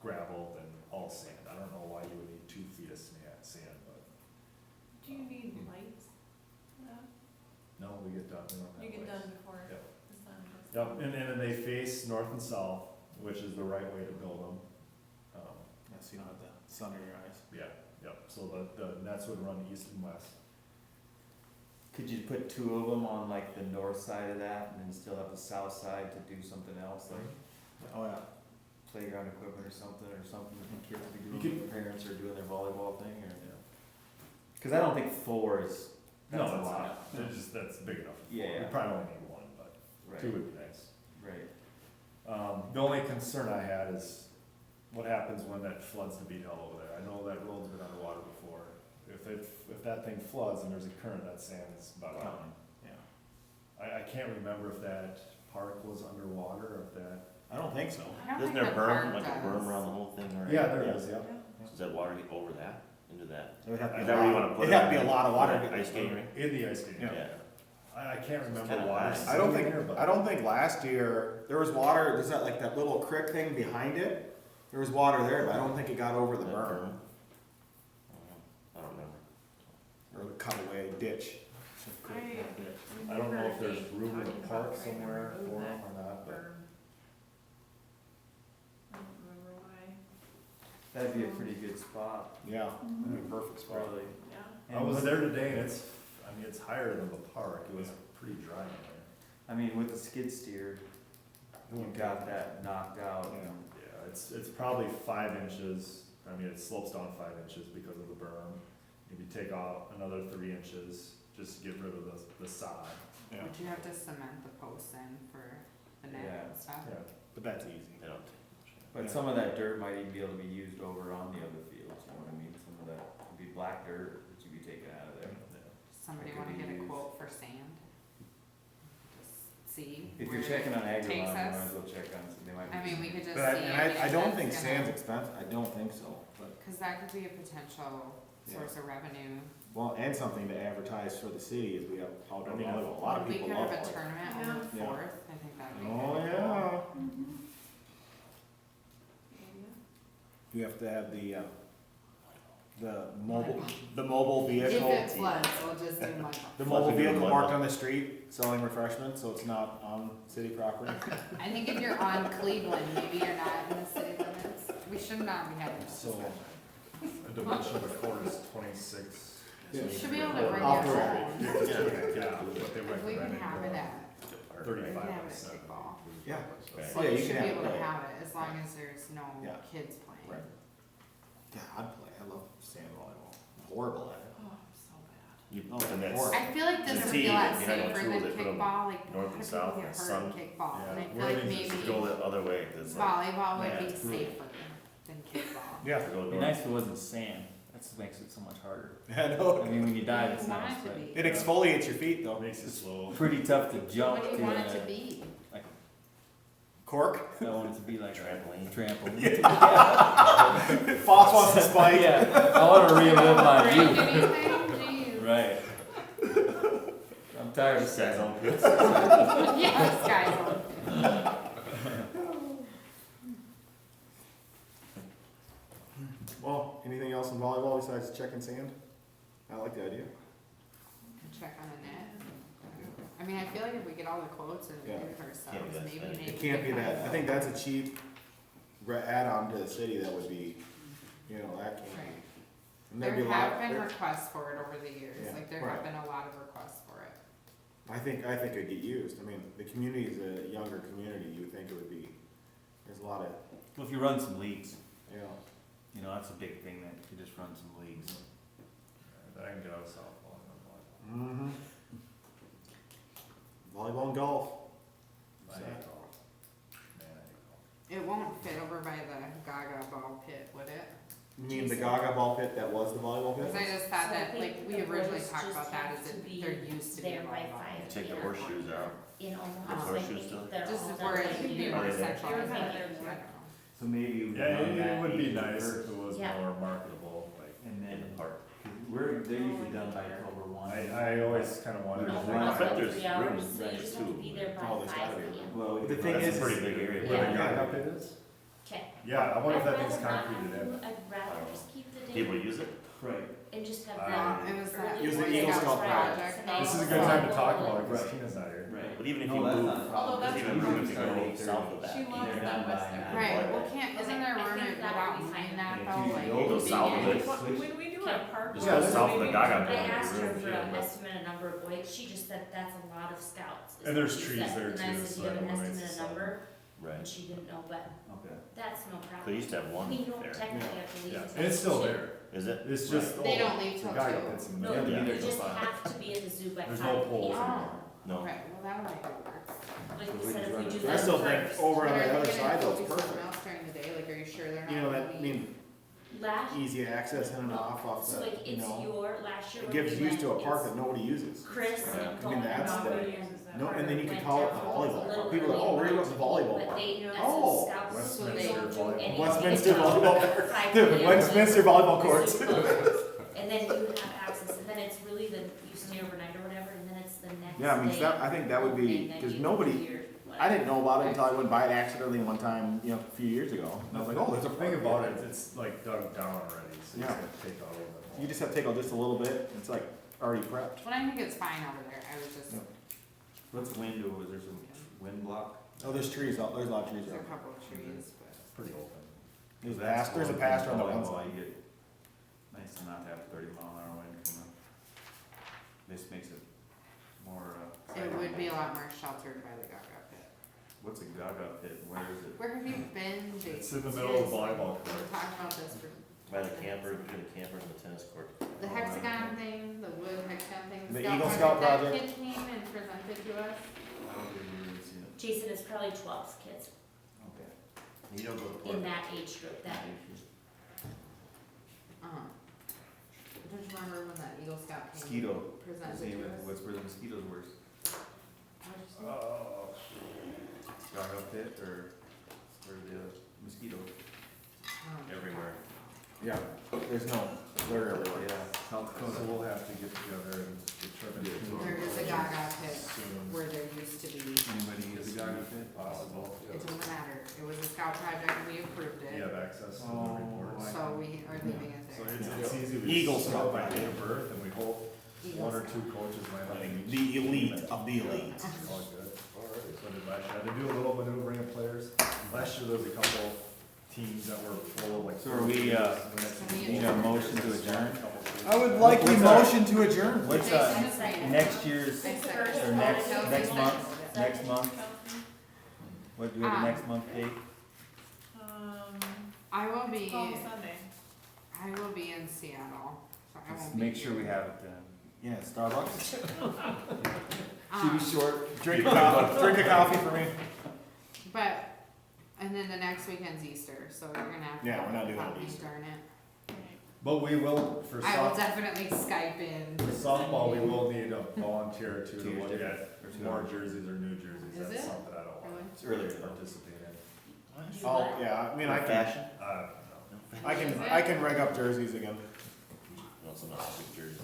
gravel and all sand. I don't know why you would need 2 feet of sand, but, Do you need lights for that? no, we get done, we don't have You get lights. done before Yep. the sun goes. Yep, and then they face north and south, which is the right way to build them. Yeah, so you don't have the sun in your eyes. Yeah, yep, so the nets would run east and west. Could you put 2 of them on like the north side of that and then still have the south side to do something else, like Oh, yeah. playground equipment or something the kids would be You doing, could- parents are doing their volleyball thing or? Cause I don't think 4 is, No, that's a it's lot. not, it's just, that's big enough. Yeah. We probably only need 1, but 2 Right, would be nice. right. The only concern I had is what happens when that floods the beat hell over there. I know that road's been underwater before. If that thing floods and there's a current, that sand is about gone. Yeah. I can't remember if that park was underwater or if that. I don't think so. I don't Isn't think there a the berm, park like a does. berm around the whole thing, or? Yeah, there is, yeah. So does that water get over that, into that? It would have to be Is a that where you lot- wanna put it? It'd have to be a lot of water. That ice skating rink? In the ice skating. Yeah. I can't remember kinda water. high. I don't think last year, there was water, there's that, like that little creek thing behind it. There was water there, but I don't think it got over the That berm I don't remember. or the cutaway ditch. I don't know if there's room in the park somewhere for them or not, but. I don't remember why, That'd be a pretty good spot, Yeah, that'd be a perfect spot. really. yeah. I was there today and it's higher than the park. It was pretty dry in there. I mean, with the skid steer, you got that knocked out. Yeah. Yeah, it's probably 5 inches. I mean, it slopes down 5 inches because of the berm. Maybe take out another 3 inches, just to get rid of the sod. Yeah, Would you have to cement the posts in for the net and stuff? Yeah. but that's easy. They don't take much. But some of that dirt might even be able to be used over on the other fields, you know what I mean? Some of that would be black dirt that you'd be taking out of there. Somebody That could wanna be get a used. quote for sand? Just see. If where you're checking on it Agri-Land, you takes might us. as well check on, they might be. I mean, we could just But see. I don't if think it's sand's gonna- expensive, I don't think so, but. Cause that could be a potential source of revenue. Well, and something to advertise for the city is we have outdoor volleyball. A lot of We people could love have a it. tournament on the Yeah. 4th, I think that'd be Oh, kinda yeah. Yeah. You have to have the mobile cool. If vehicle. it floods, we'll just do mud. The mobile vehicle parked on the street selling refreshments, so it's not on city property. I think if you're on Cleveland, maybe you're not in the city limits. We should not be having this So, discussion. the dimension of the court is 26. Yeah. You should be able to bring Off your the own. Yeah, but they If we can recommended have it at, we 35 can have it by at 7. kickball. Yeah. Okay. So Oh, yeah, you you should can be have able it. to have it as long as there's no Yeah. kids playing. Right. Yeah, I'd play. I love sand volleyball. I'm horrible at it. Oh, so bad. You, Oh, and that's, or- I feel like this The would tee, be a lot behind the safer tool, than they put 'em kickball, like a north lot and of south people and get hurt sun. in kickball, and I Yeah, feel where like they maybe just go the other way, it's like, volleyball would yeah, be it's brutal. safer than kickball. Yeah. to go It'd be north. nice if it wasn't sand, that just makes it so much harder. I know. I mean, when you dive, it's You want nice, it to but be. It exfoliates your feet though. Makes it slow. pretty tough to jump What do to you want it to a, be? Cork. I want it to be like a Trampoline. trampoline. Foss wants to spike. Yeah, I wanna relive my Break youth. anything? Jeez. Right. I'm tired of Guys sand. on pits. Yes, guys. Well, anything else in volleyball besides checking sand? I like the idea. Check on the net. I mean, I feel like if we get all the quotes and we Yeah. do it ourselves, Can't be that maybe expensive. maybe. It can't be that. I think that's a cheap add-on to the city that would be, that can't Right. be. And there'd be There a lot. have been there- requests for it over the years, Yeah, like there right. have been a lot of requests for it. I think it'd get used. I mean, the community is a younger community. You would think it would be, there's a lot of, Well, if you run some leagues, you know. that's a big thing, that you just run some leagues. Then I can get out of softball and Mm-hmm. Volleyball and golf. volleyball. I hate golf. Man, I hate golf. It won't fit over by the Gaga ball pit, would it? You mean the Gaga ball pit that was the volleyball Cause pit? I just thought So I that, think like, we the originally boys talked just about that, have is to that be there used to be a there by volleyball. 5 Take the p.m. horseshoes out. in Omaha, Oh. so I Horseshoes think still? they're Just all where done it by could be noon. more Are they there? centralized, I Yeah. don't know. So maybe we Yeah, run it that would be evening nice first, if it was Yeah. more marketable, like, and In the then, park. they're usually done by October 1. I always kinda wanted to. No, Right. I I bet there's 3 hours, room so you just have to be there by Oh, there's 5 gotta be p.m. Well, The thing That's is- a pretty big area. Where the Yeah. Gaga pit is? Okay. Yeah, I wonder if that I'd thing's rather not concreted have in. to- I'd rather just keep the People day use it? right. and just have I- them It was that early Use the Boy Eagle Scouts Scout project. This is a good time to talk about it, Right. cause Tina's not here. Right. But even if No, you that's move, not a problem. Although there's that's even room usually to go starting south of that. She loves They're that done by west end. Right, well, can't, Okay, isn't there I room think that without would be moving fine. that Yeah, though, you like? go moving south of it? it. When we do our park. Just Yeah, go that's south of the maybe- Gaga I building. asked her room for to- an estimate, a number of boys, she just said that's a lot of scouts. is And there's what she trees said. there And I too, said, so do you have that an makes estimate, it a number? And Right. she didn't know, but Okay. that's no They problem. used to have I one mean, you don't there. technically have to leave Yeah, until and it's still 2. there. Is it? It's just. They oh, don't leave the till Gaga 2. pit's in No, there. Yeah. you just have to be at the zoo by 5 There's p.m. no poles Oh, anymore. No. okay, well, that'll make it work. Like we We said, just if run we it do I that still think first. over on But the are other they gonna side though, do it's something perfect. else during the day, like, are you sure they're not You know, gonna that, I be? mean, Last, easy access in and off so the, like it's last year It when gives we use to a went, park it's that nobody uses. Chris Yeah. and I mean, Colin that's and the- Robert uses that No, park. and then you can went call it down the a volleyball little park. People are like, oh, we're gonna go to the volleyball But park. they, as Oh. a scouts, so they Westminster don't do volleyball. anything. Westminster until volleyball 5 The p.m. Westminster volleyball The courts. zoo closes. And then you have access, and then it's really you stay overnight or whatever, and then it's the next day. Yeah, I mean, I think that would be, and then cause you nobody, do your I whatever. didn't know about it until I went by it accidentally one time, a few years ago. And I was like, oh, there's a The thing park. about it, it's like dug down already, so you Yeah. just have to take out a little bit more. You just have to take out just a little bit. It's like already prepped. But I think it's fine over there, I was just, Yeah. What's wind, or is there some wind block? Oh, there's trees out, there's a lot of trees there's a out. couple of trees, but. It's pretty open. There's a pasture on the one Volleyball, side. you get, nice to not have 30-mile-an-hour wind coming. This makes it more, It would be a lot more sheltered by the Gaga pit. What's a Gaga pit, where is it? Where have you been, Jason? It's in the middle of the Seriously. volleyball We've court. talked about this for. By the camper, between the camper and the tennis court. The hexagon thing, the wood hexagon thing. The Eagle Scout project. That kid came and presented to us. I don't think we've really seen it. Jason, it's probably 12 kids Okay. You don't go to the in park. that age group, that Don't you remember when that Eagle Scout came? Mosquito, Presented see to us? what's where the mosquitoes worse? What'd you say? Oh, Gaga pit or the mosquito? Oh. Everywhere. Yeah, there's no They're everywhere. South So Dakota. we'll have to get together and determine. There is a Gaga pit where there used to be, Anybody use a Gaga pit? Possible. it doesn't matter, it was a scout project, we approved You it, have access to the Oh, reports. so we are leaving it So there. it's easy, we Eagle just Scout by project. date of birth, and we hope Eagle one or Scout. two coaches might have. Like each the elite team. of the elite. Yeah, all good. So did last year, I had to do a little maneuvering of players. Last year, there was a couple teams that were full of like. So are we, need a motion to adjourn? I would like the motion to adjourn. What's, next year's, Next or Thursday. next month? What, do we have a next month date? I will be, Palm Sunday. I will be in Seattle, so I Let's won't be. make sure we have it then. Yeah, Starbucks. Um, Short. Drink a coffee. Drink a coffee for me. But, and then the next weekend's Easter, so you're gonna have to. Yeah, we're not doing help it me, Easter. Darn it. But we will, for I will soft, definitely Skype in. for softball, we will need a volunteer or two to Two look different- at or two more different. jerseys or new jerseys. Is That's it? something I don't want Really? It's earlier. to participate in. Do Oh, what? yeah, I mean, I can, Fashion? No. I can reg up jerseys again. No, some not big jerseys.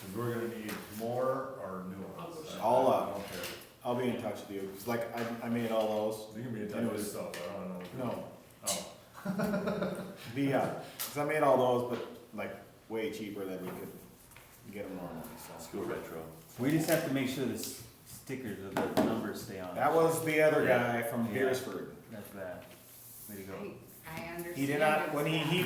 Cause we're gonna need more or new ones. I'll, I don't care. I'll be in touch with you, 'cause like, I made all You can be in touch And it with was- yourself, but I don't know. those. No, Oh, the, 'cause I made all those, but like, way cheaper than you could get them normally, so. School retro. We just have to make sure the stickers or the numbers stay on. That was the other Yeah. guy from Yeah. Beersford. That's bad. Way to go. I understand. He did not, it's when bad. he